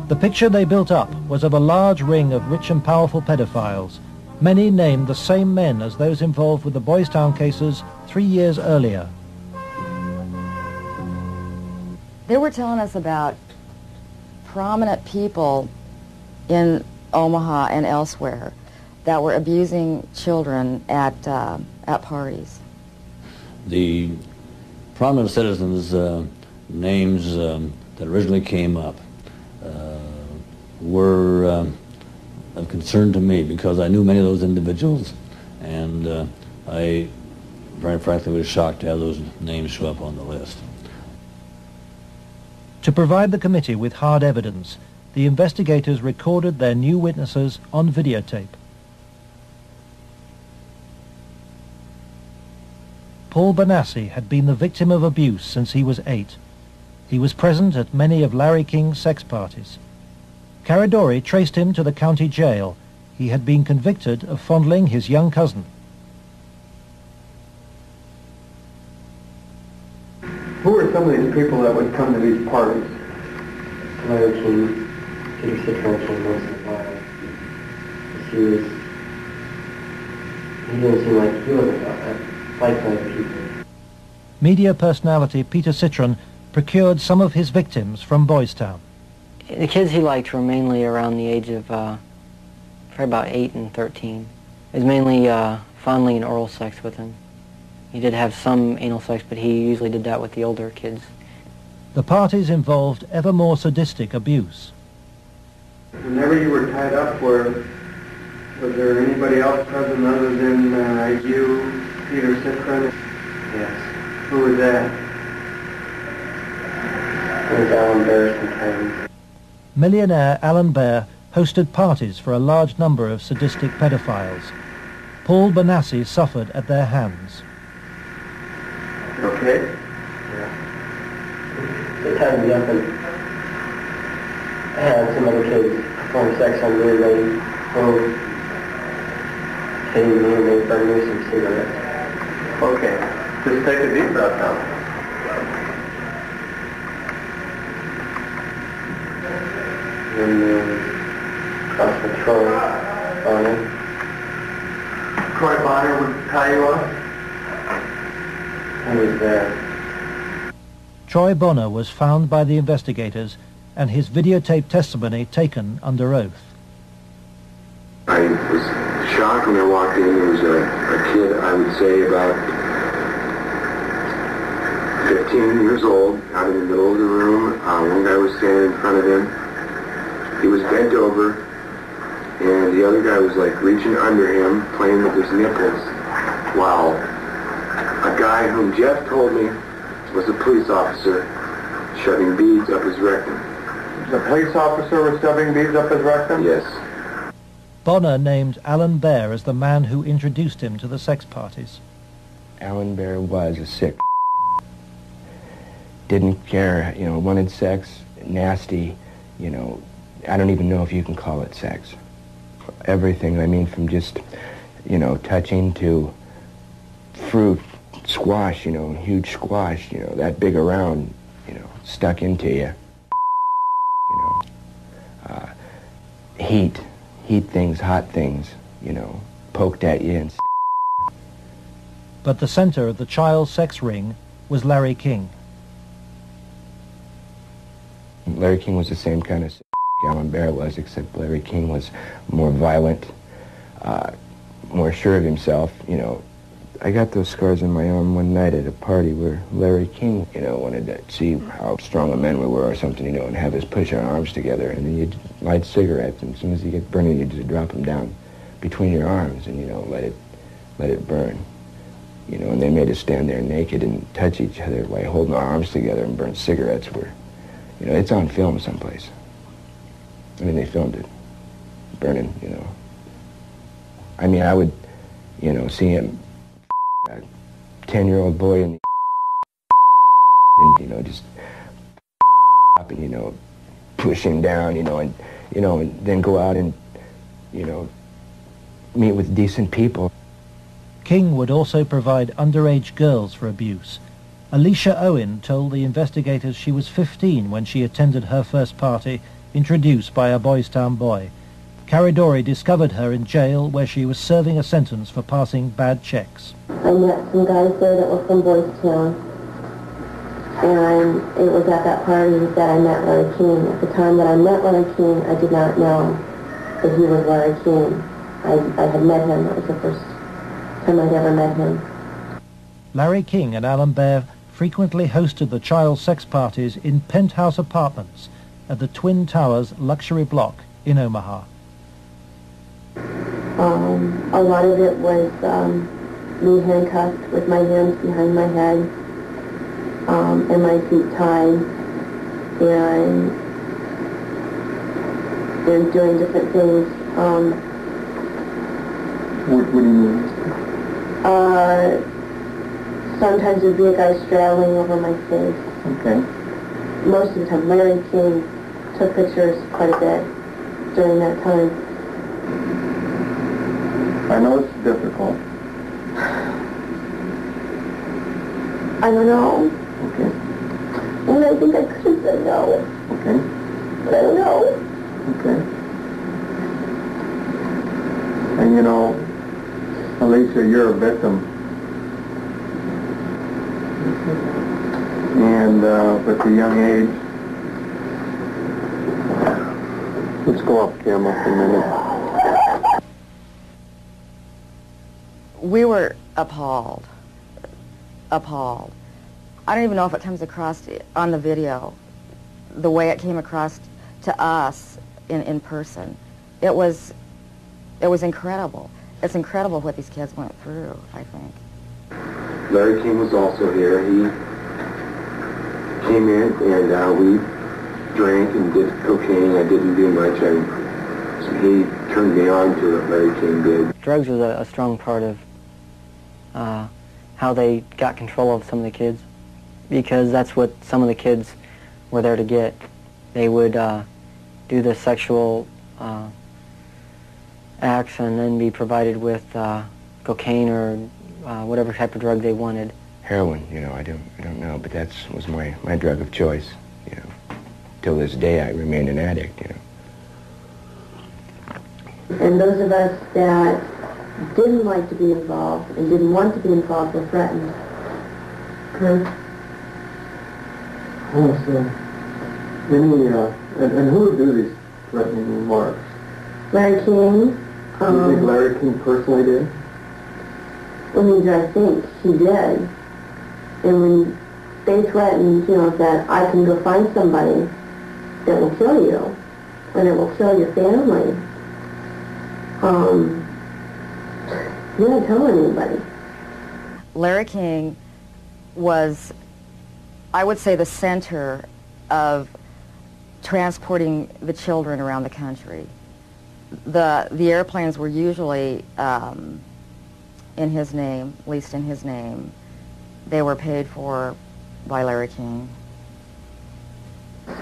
The picture they built up was of a large ring of rich and powerful pedophiles, many named the same men as those involved with the Boys Town cases 3 years earlier. They were telling us about prominent people in Omaha and elsewhere that were abusing children at parties? The prominent citizens' names that originally came up were of concern to me because I knew many of those individuals, and I, very frankly, was shocked to have those names show up on the list. To provide the committee with hard evidence, the investigators recorded their new witnesses on videotape. Paul Bonacci had been the victim of abuse since he was 8. He was present at many of Larry King's sex parties. Caradori traced him to the county jail. He had been convicted of fondling his young cousin. Who were some of these people that would come to these parties? Larry King, Peter Citron came once in a while. He didn't seem like he was like other people. Media personality Peter Citron procured some of his victims from Boys Town. The kids he liked were mainly around the age of probably about 8 and 13. It was mainly fondling and oral sex with them. He did have some anal sex, but he usually did that with the older kids. The parties involved ever more sadistic abuse. Whenever you were tied up, was there anybody else present other than you, Peter Citron? Yes. Who was that? It was Alan Bear sometimes. Millionaire Alan Bear hosted parties for a large number of sadistic pedophiles. Paul Bonacci suffered at their hands. Okay. Yeah. They tied me up and I had some other kids perform sex on me and they hitting me and they burned me some cigarettes. Okay. Just take a deep breath now. And cross with Troy Bonner. Troy Bonner would tie you up? He was there. Troy Bonner was found by the investigators and his videotape testimony taken under oath. I was shocked when I walked in. There was a kid, I would say about 15 years old, out in the middle of the room. One guy was standing in front of him. He was bent over, and the other guy was like reaching under him, playing with his nipples, while a guy whom Jeff told me was a police officer shoving beads up his rectum. The police officer was shoving beads up his rectum? Yes. Bonner named Alan Bear as the man who introduced him to the sex parties. Alan Bear was a sick. Didn't care, wanted sex, nasty, I don't even know if you can call it sex. Everything, I mean, from just, touching to fruit, squash, huge squash, that big around, stuck into you. Heat things, hot things, poked at you and But the center of the child sex ring was Larry King. Larry King was the same kind of Alan Bear was, except Larry King was more violent, more sure of himself. I got those scars on my arm one night at a party where Larry King, wanted to see how strong a man we were or something, and have us push our arms together, and then you'd light cigarettes, and as soon as you get burning, you'd just drop them down between your arms and, let it burn. And they made us stand there naked and touch each other while holding our arms together and burn cigarettes where, it's on film someplace. I mean, they filmed it, burning, I mean, I would, see him, a 10-year-old boy in the, and, just and, push him down, and then go out and, meet with decent people. King would also provide underage girls for abuse. Alicia Owen told the investigators she was 15 when she attended her first party, introduced by a Boys Town boy. Caradori discovered her in jail where she was serving a sentence for passing bad checks. I met some guys there that were from Boys Town, and it was at that party that I met Larry King. At the time that I met Larry King, I did not know that he was Larry King. I had met him. It was the first time I'd ever met him. Larry King and Alan Baer frequently hosted the child sex parties in penthouse apartments at the Twin Towers luxury block in Omaha. A lot of it was me handcuffed with my hands behind my head and my feet tied and doing different things. What do you mean? Sometimes there'd be a guy straddling over my face. Okay. Most of the time, Larry King took pictures quite a bit during that time. I know it's difficult. I don't know. Okay. And I think I could have said no. Okay. But I don't know. Okay. And you know, Alicia, you're a victim. And with a young age, let's go off camera for a minute. We were appalled. Appalled. I don't even know if it comes across on the video, the way it came across to us in person. It was incredible. It's incredible what these kids went through, I think. Larry King was also here. He came in and we drank and did cocaine. I didn't do much. He turned me on to what Larry King did. Drugs was a strong part of how they got control of some of the kids, because that's what some of the kids were there to get. They would do the sexual acts and then be provided with cocaine or whatever type of drug they wanted. Heroin, you know, I don't know, but that was my drug of choice, you know. Till this day, I remain an addict, you know. And those of us that didn't like to be involved and didn't want to be involved were threatened. Oh, so any, and who would do these threatening remarks? Larry King. Do you think Larry King personally did? I mean, I think he did. And when they threatened, you know, that I can go find somebody that will kill you, and it will kill your family, you're not telling anybody. Larry King was, I would say, the center of transporting the children around the country. The airplanes were usually in his name, at least in his name. They were paid for by Larry King.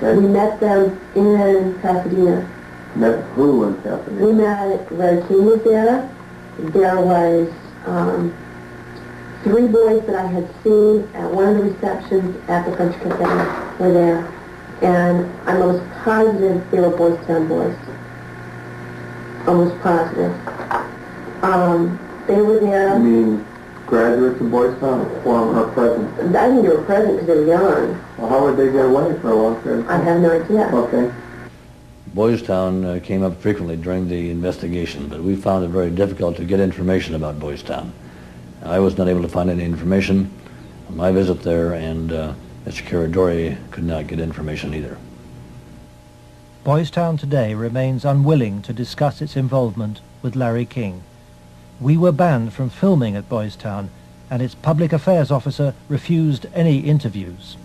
We met them in Pasadena. Met who in Pasadena? We met, Larry King was there. There was 3 boys that I had seen at one of the receptions at the French Cafe were there. And I'm almost positive they were Boys Town boys. Almost positive. They were there. You mean graduates of Boys Town or present? I think they were present because they were young. Well, how would they get away for a long period of time? I have no idea. Okay. Boys Town came up frequently during the investigation, but we found it very difficult to get information about Boys Town. I was not able to find any information on my visit there, and Mr. Caradori could not get information either. Boys Town today remains unwilling to discuss its involvement with Larry King. We were banned from filming at Boys Town, and its public affairs officer refused any interviews.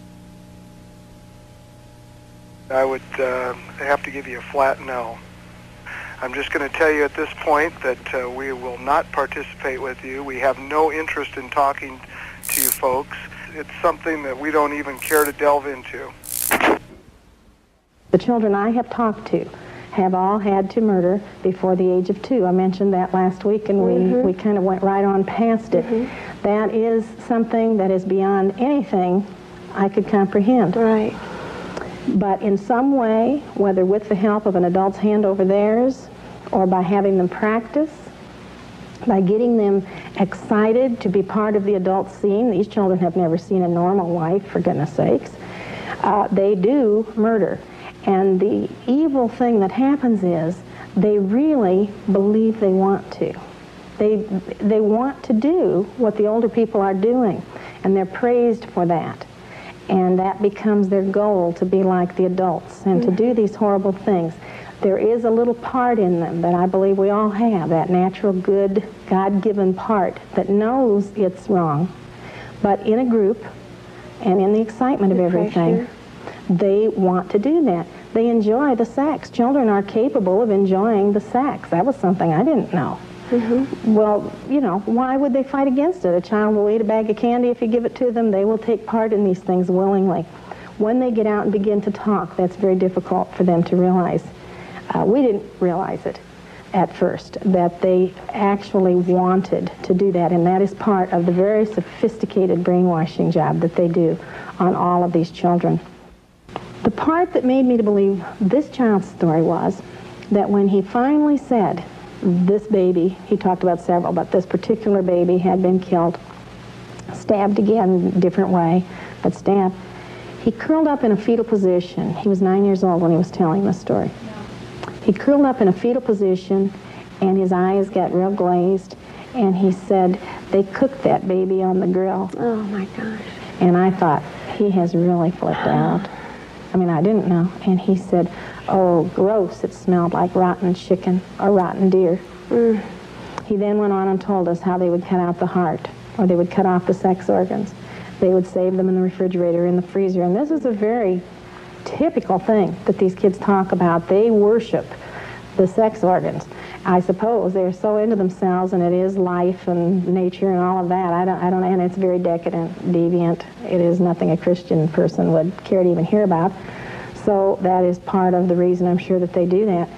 I would have to give you a flat no. I'm just going to tell you at this point that we will not participate with you. We have no interest in talking to you folks. It's something that we don't even care to delve into. The children I have talked to have all had to murder before the age of 2. I mentioned that last week, and we kind of went right on past it. That is something that is beyond anything I could comprehend. Right. But in some way, whether with the help of an adult's hand over theirs, or by having them practice, by getting them excited to be part of the adult scene. These children have never seen a normal life, for goodness sakes. They do murder. And the evil thing that happens is they really believe they want to. They want to do what the older people are doing, and they're praised for that. And that becomes their goal, to be like the adults and to do these horrible things. There is a little part in them that I believe we all have, that natural, good, God-given part that knows it's wrong. But in a group and in the excitement of everything, they want to do that. They enjoy the sex. Children are capable of enjoying the sex. That was something I didn't know. Well, you know, why would they fight against it? A child will eat a bag of candy if you give it to them. They will take part in these things willingly. When they get out and begin to talk, that's very difficult for them to realize. We didn't realize it at first, that they actually wanted to do that, and that is part of the very sophisticated brainwashing job that they do on all of these children. The part that made me to believe this child's story was that when he finally said, this baby, he talked about several, but this particular baby had been killed, stabbed again, different way, but stabbed. He curled up in a fetal position. He was 9 years old when he was telling this story. He curled up in a fetal position, and his eyes got real glazed, and he said, they cooked that baby on the grill. Oh, my gosh. And I thought, he has really flipped out. I mean, I didn't know. And he said, oh, gross, it smelled like rotten chicken or rotten deer. He then went on and told us how they would cut out the heart, or they would cut off the sex organs. They would save them in the refrigerator, in the freezer. And this is a very typical thing that these kids talk about. They worship the sex organs. I suppose they're so into themselves, and it is life and nature and all of that. I don't, and it's very decadent, deviant. It is nothing a Christian person would care to even hear about. So that is part of the reason, I'm sure, that they do that.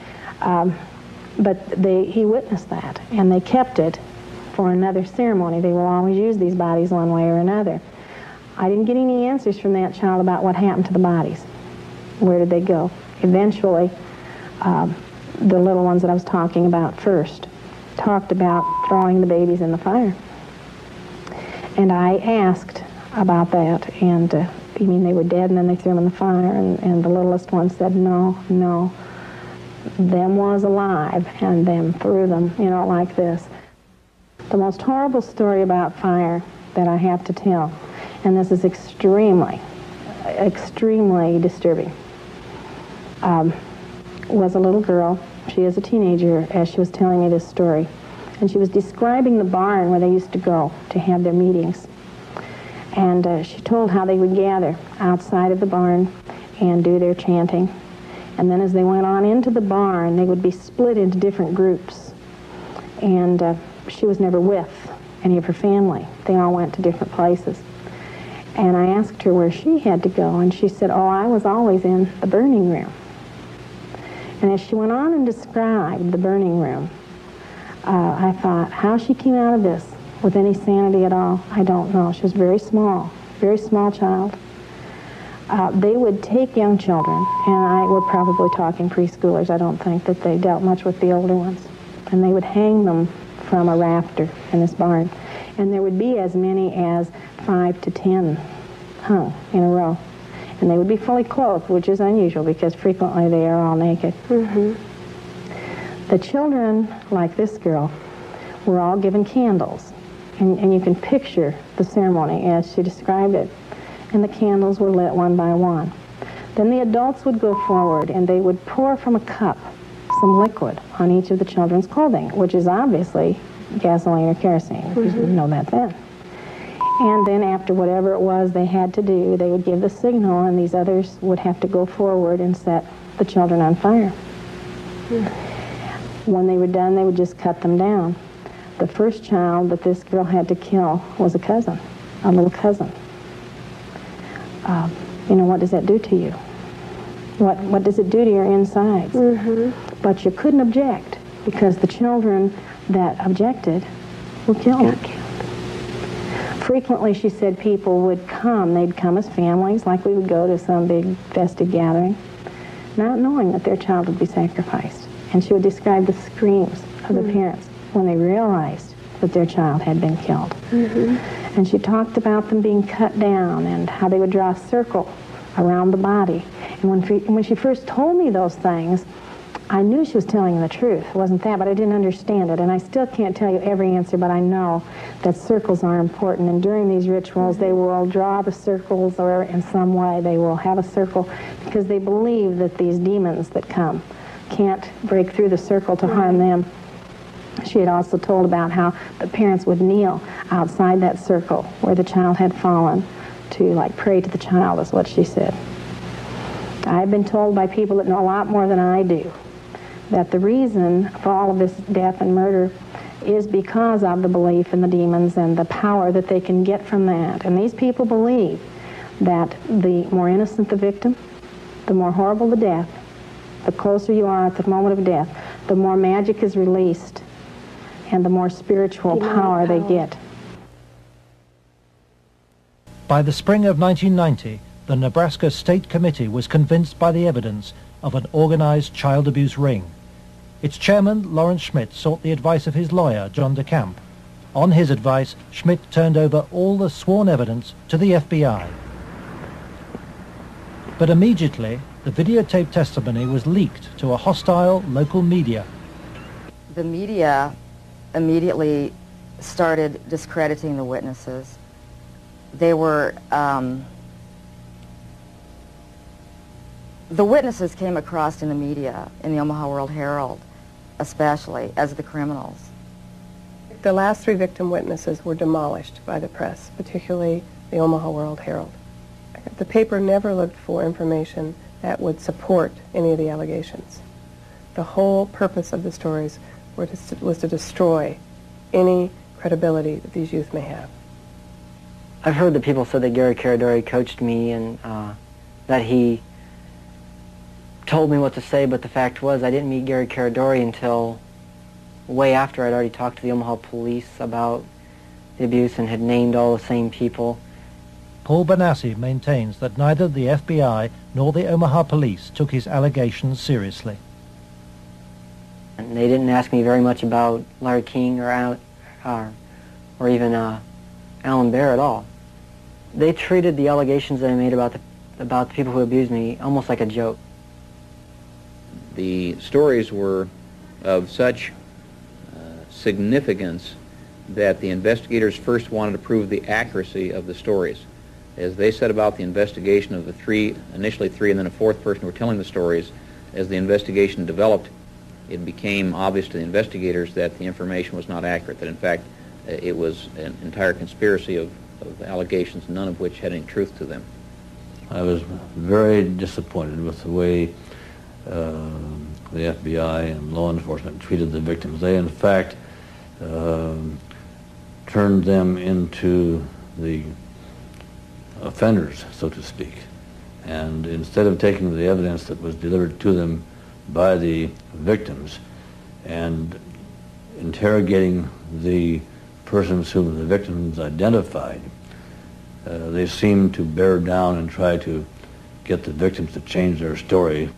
But he witnessed that, and they kept it for another ceremony. They will always use these bodies one way or another. I didn't get any answers from that child about what happened to the bodies. Where did they go? Eventually, the little ones that I was talking about first talked about throwing the babies in the fire. And I asked about that, and you mean they were dead and then they threw them in the fire? And the littlest one said, no, them was alive and them threw them, you know, like this. The most horrible story about fire that I have to tell, and this is extremely, extremely disturbing, was a little girl. She is a teenager, as she was telling me this story. And she was describing the barn where they used to go to have their meetings. And she told how they would gather outside of the barn and do their chanting. And then as they went on into the barn, they would be split into different groups. And she was never with any of her family. They all went to different places. And I asked her where she had to go, and she said, oh, I was always in the burning room. And as she went on and described the burning room, I thought, how she came out of this with any sanity at all, I don't know. She was very small child. They would take young children, and we're probably talking preschoolers. I don't think that they dealt much with the older ones. And they would hang them from a rafter in this barn. And there would be as many as 5 to 10 hung in a row. And they would be fully clothed, which is unusual because frequently they are all naked. The children, like this girl, were all given candles. And you can picture the ceremony as she described it. And the candles were lit one by one. Then the adults would go forward and they would pour from a cup some liquid on each of the children's clothing, which is obviously gasoline or kerosene. You didn't know that then. And then after whatever it was they had to do, they would give the signal, and these others would have to go forward and set the children on fire. When they were done, they would just cut them down. The first child that this girl had to kill was a cousin, a little cousin. You know, what does that do to you? What does it do to your insides? But you couldn't object because the children that objected were killed. Frequently, she said, people would come. They'd come as families, like we would go to some big festive gathering, not knowing that their child would be sacrificed. And she would describe the screams of the parents when they realized that their child had been killed. And she talked about them being cut down and how they would draw a circle around the body. And when she first told me those things, I knew she was telling the truth. It wasn't that, but I didn't understand it. And I still can't tell you every answer, but I know that circles are important. And during these rituals, they will draw the circles, or in some way they will have a circle, because they believe that these demons that come can't break through the circle to harm them. She had also told about how the parents would kneel outside that circle where the child had fallen to, like, pray to the child, is what she said. I've been told by people that know a lot more than I do that the reason for all of this death and murder is because of the belief in the demons and the power that they can get from that. And these people believe that the more innocent the victim, the more horrible the death, the closer you are at the moment of death, the more magic is released and the more spiritual power they get. By the spring of 1990, the Nebraska State Committee was convinced by the evidence of an organized child abuse ring. Its chairman, Lawrence Schmidt, sought the advice of his lawyer, John DeCamp. On his advice, Schmidt turned over all the sworn evidence to the FBI. But immediately, the videotaped testimony was leaked to a hostile local media. The media immediately started discrediting the witnesses. They were, the witnesses came across in the media, in the Omaha World-Herald, especially, as the criminals. The last 3 victim witnesses were demolished by the press, particularly the Omaha World-Herald. The paper never looked for information that would support any of the allegations. The whole purpose of the stories was to destroy any credibility that these youth may have. I've heard that people said that Gary Caradori coached me and that he told me what to say, but the fact was I didn't meet Gary Caradori until way after I'd already talked to the Omaha police about the abuse and had named all the same people. Paul Benassi maintains that neither the FBI nor the Omaha police took his allegations seriously. And they didn't ask me very much about Larry King or even Alan Baer at all. They treated the allegations that I made about the people who abused me almost like a joke. The stories were of such significance that the investigators first wanted to prove the accuracy of the stories. As they set about the investigation of the 3, initially 3 and then a 4th person who were telling the stories, as the investigation developed, it became obvious to the investigators that the information was not accurate, that in fact it was an entire conspiracy of allegations, none of which had any truth to them. I was very disappointed with the way the FBI and law enforcement treated the victims. They, in fact, turned them into the offenders, so to speak. And instead of taking the evidence that was delivered to them by the victims and interrogating the persons whom the victims identified, they seemed to bear down and try to get the victims to change their story.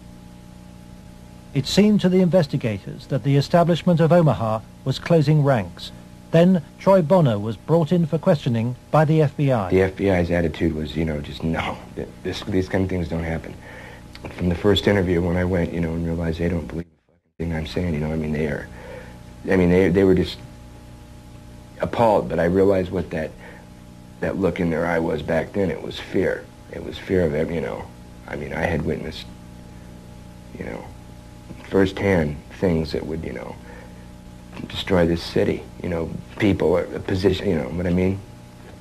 It seemed to the investigators that the establishment of Omaha was closing ranks. Then Troy Bonner was brought in for questioning by the FBI. The FBI's attitude was, just no, these kind of things don't happen. From the first interview when I went, and realized they don't believe the fucking thing I'm saying, they were just appalled, but I realized what that look in their eye was back then. It was fear. It was fear of, I had witnessed, firsthand things that would, destroy this city, people, a position, what I mean?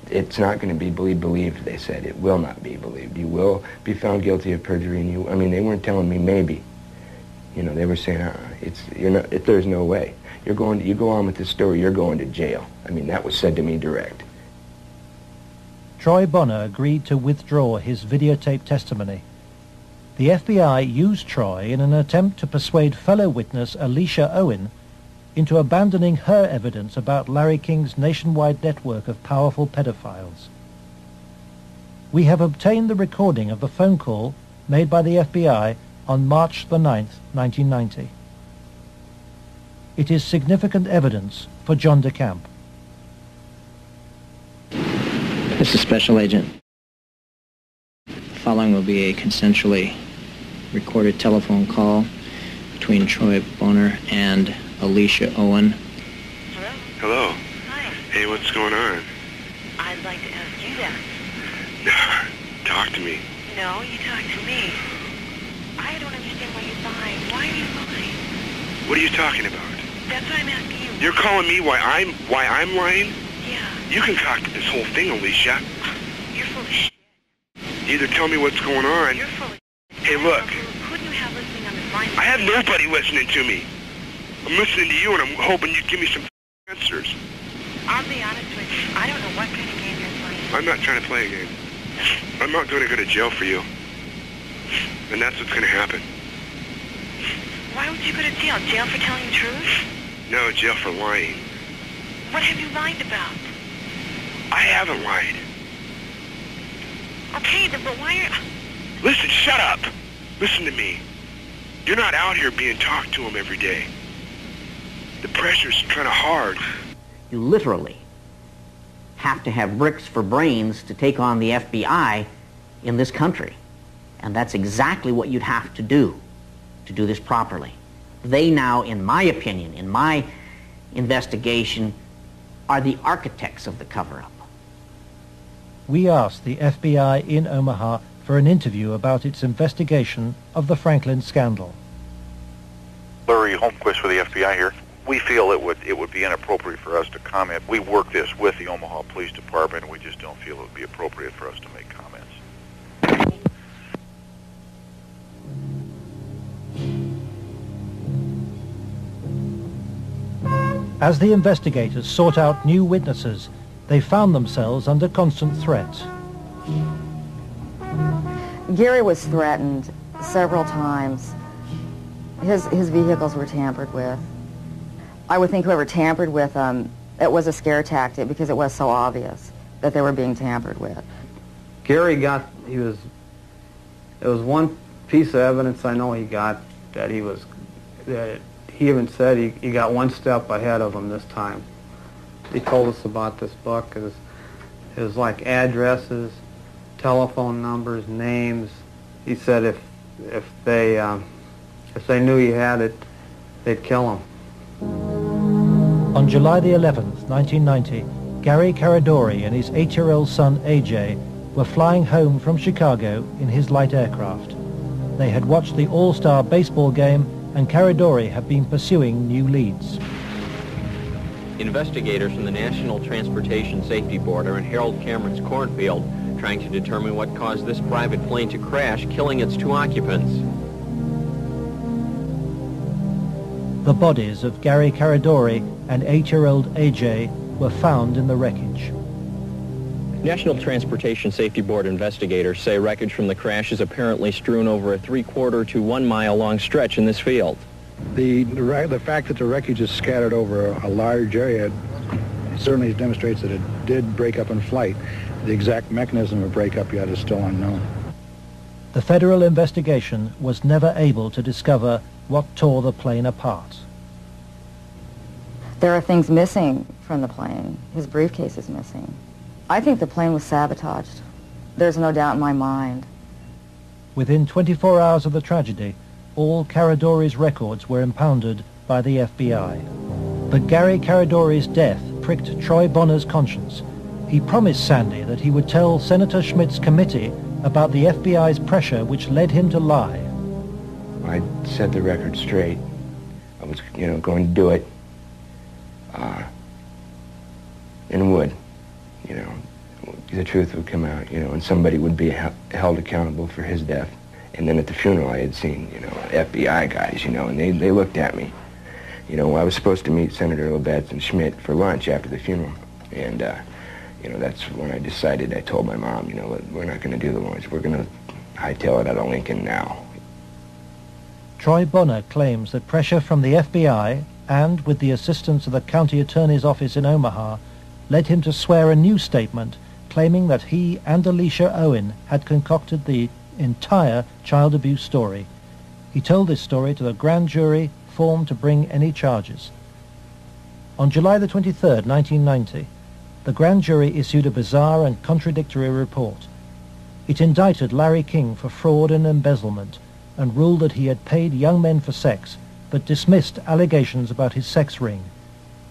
It's not going to be believed, they said. It will not be believed. You will be found guilty of perjury, and they weren't telling me maybe. They were saying, there's no way. You go on with this story, you're going to jail. That was said to me direct. Troy Bonner agreed to withdraw his videotape testimony. The FBI used Troy in an attempt to persuade fellow witness Alicia Owen into abandoning her evidence about Larry King's nationwide network of powerful pedophiles. We have obtained the recording of the phone call made by the FBI on March the 9th, 1990. It is significant evidence for John DeCamp. This is Special Agent. Following will be a consensually recorded telephone call between Troy Bonner and Alicia Owen. Hello. Hi. Hey, what's going on? I'd like to ask you that. Talk to me. No, you talk to me. I don't understand why you're lying. Why are you lying? What are you talking about? That's what I'm asking you. You're calling me why I'm lying? Yeah. You concocted this whole thing, Alicia. You're full of shit. Either tell me what's going on. You're full of shit. Hey, look. Who do you have listening on this line? I have nobody listening to me. I'm listening to you, and I'm hoping you'd give me some answers. I'll be honest with you. I don't know what kind of game you're playing. I'm not trying to play a game. I'm not going to go to jail for you. And that's what's going to happen. Why would you go to jail? Jail for telling the truth? No, jail for lying. What have you lied about? I haven't lied. Okay, then, but why are... Listen, shut up. Listen to me. You're not out here being talked to them every day. The pressure's kind of hard. You literally have to have bricks for brains to take on the FBI in this country. And that's exactly what you'd have to do this properly. They now, in my opinion, in my investigation, are the architects of the cover-up. We asked the FBI in Omaha for an interview about its investigation of the Franklin scandal. Larry Holmquist with the FBI here. We feel it would be inappropriate for us to comment. We work this with the Omaha Police Department, and we just don't feel it would be appropriate for us to make comments. As the investigators sought out new witnesses, they found themselves under constant threat. Gary was threatened several times. His vehicles were tampered with. I would think whoever tampered with them, it was a scare tactic because it was so obvious that they were being tampered with. Gary it was one piece of evidence I know he got that he even said he got one step ahead of him this time. He told us about this book. It was like addresses, telephone numbers, names. He said if they knew he had it, they'd kill him. On July the 11th, 1990, Gary Caradori and his 8-year-old son AJ were flying home from Chicago in his light aircraft. They had watched the All-Star baseball game, and Caradori had been pursuing new leads. Investigators from the National Transportation Safety Board are in Harold Cameron's cornfield trying to determine what caused this private plane to crash, killing its 2 occupants. The bodies of Gary Caradori and 8-year-old AJ were found in the wreckage. National Transportation Safety Board investigators say wreckage from the crash is apparently strewn over a 3/4 to 1 mile long stretch in this field. The fact that the wreckage is scattered over a large area certainly demonstrates that it did break up in flight. The exact mechanism of breakup yet is still unknown. The federal investigation was never able to discover what tore the plane apart. There are things missing from the plane. His briefcase is missing. I think the plane was sabotaged. There's no doubt in my mind. Within 24 hours of the tragedy, all Caradori's records were impounded by the FBI. But Gary Caradori's death pricked Troy Bonner's conscience. He promised Sandy that he would tell Senator Schmidt's committee about the FBI's pressure which led him to lie. I set the record straight. I was, going to do it. And would. The truth would come out, and somebody would be held accountable for his death. And then at the funeral, I had seen, FBI guys, and they looked at me. I was supposed to meet Senator Labetz and Schmidt for lunch after the funeral. And, that's when I decided, I told my mom, we're not going to do the lunch. We're going to hightail it out of Lincoln now. Troy Bonner claims that pressure from the FBI and with the assistance of the county attorney's office in Omaha led him to swear a new statement claiming that he and Alicia Owen had concocted the entire child abuse story. He told this story to the grand jury formed to bring any charges. On July the 23rd, 1990, the grand jury issued a bizarre and contradictory report. It indicted Larry King for fraud and embezzlement and ruled that he had paid young men for sex but dismissed allegations about his sex ring.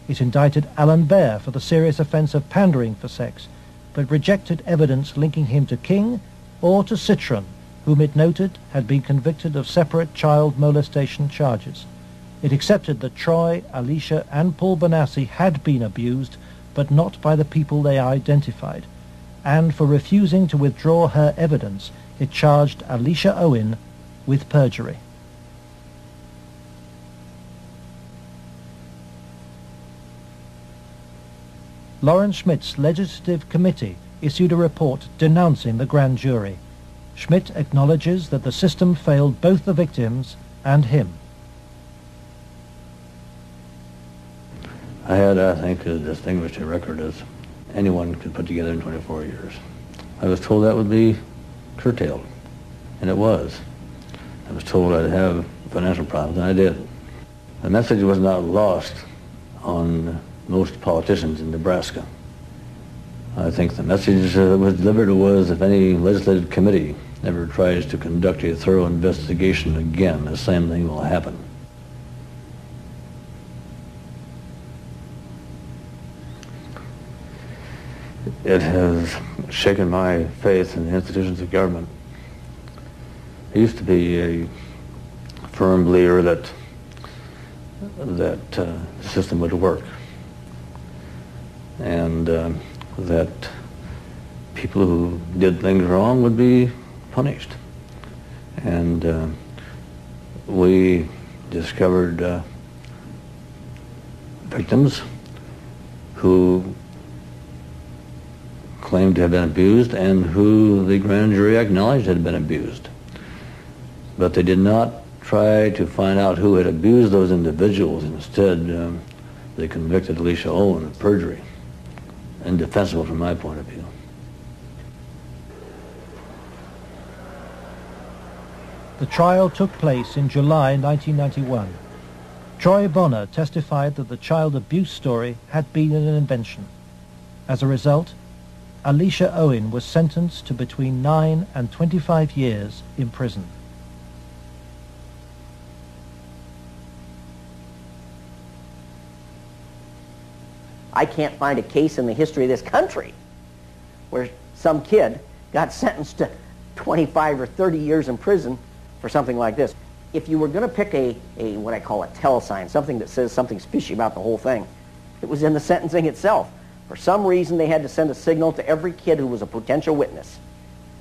It indicted Alan Baer for the serious offence of pandering for sex, but rejected evidence linking him to King or to Citron, whom it noted had been convicted of separate child molestation charges. It accepted that Troy, Alicia, and Paul Bonacci had been abused, but not by the people they identified, and for refusing to withdraw her evidence, it charged Alicia Owen with perjury. Lawrence Schmidt's legislative committee issued a report denouncing the grand jury. Schmidt acknowledges that the system failed both the victims and him. I had, I think, as distinguished a record as anyone could put together in 24 years. I was told that would be curtailed, and it was. I was told I'd have financial problems, and I did. The message was not lost on most politicians in Nebraska. I think the message that was delivered was, if any legislative committee ever tries to conduct a thorough investigation again, the same thing will happen. It has shaken my faith in the institutions of government. I used to be a firm believer that the system would work, and that people who did things wrong would be punished. And we discovered victims who claimed to have been abused and who the grand jury acknowledged had been abused. But they did not try to find out who had abused those individuals. Instead, they convicted Alicia Owen of perjury. Indefensible from my point of view. The trial took place in July 1991. Troy Bonner testified that the child abuse story had been an invention. As a result, Alicia Owen was sentenced to between 9 and 25 years in prison. I can't find a case in the history of this country where some kid got sentenced to 25 or 30 years in prison for something like this. If you were going to pick a what I call a tell sign, something that says something's fishy about the whole thing, it was in the sentencing itself. For some reason, they had to send a signal to every kid who was a potential witness.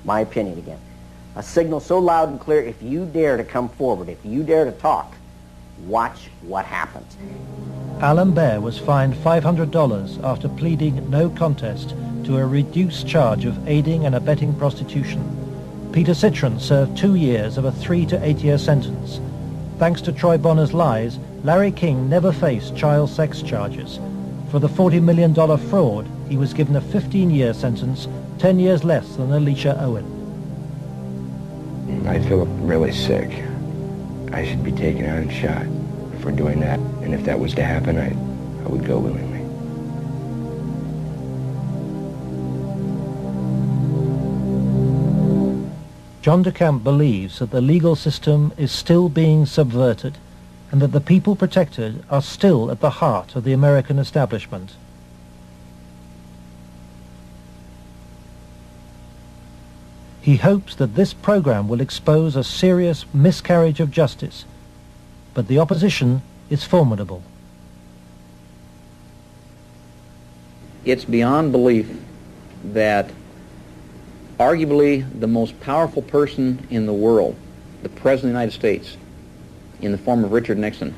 My opinion again. A signal so loud and clear, if you dare to come forward, if you dare to talk, watch what happens. Alan Baer was fined $500 after pleading no contest to a reduced charge of aiding and abetting prostitution. Peter Citron served 2 years of a 3 to 8 year sentence. Thanks to Troy Bonner's lies, Larry King never faced child sex charges. For the $40 million fraud, he was given a 15-year sentence, 10 years less than Alicia Owen. I feel really sick. I should be taken out and shot for doing that. And if that was to happen, I would go willingly. John DeCamp believes that the legal system is still being subverted and that the people protected are still at the heart of the American establishment. He hopes that this program will expose a serious miscarriage of justice, but the opposition is formidable. It's beyond belief that arguably the most powerful person in the world, the President of the United States, in the form of Richard Nixon,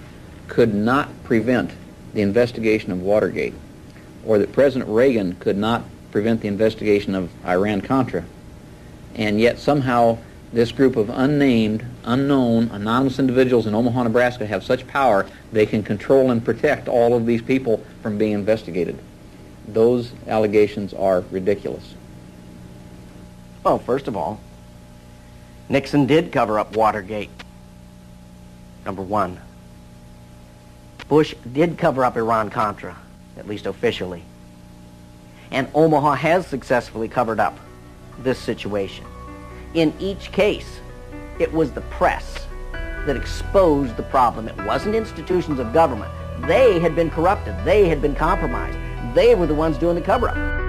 could not prevent the investigation of Watergate, or that President Reagan could not prevent the investigation of Iran-Contra, and yet somehow this group of unnamed, unknown, anonymous individuals in Omaha, Nebraska have such power they can control and protect all of these people from being investigated. Those allegations are ridiculous. Well, first of all, Nixon did cover up Watergate. Number one. Bush did cover up Iran-Contra, at least officially. And Omaha has successfully covered up this situation. In each case, it was the press that exposed the problem. It wasn't institutions of government. They had been corrupted. They had been compromised. They were the ones doing the cover-up.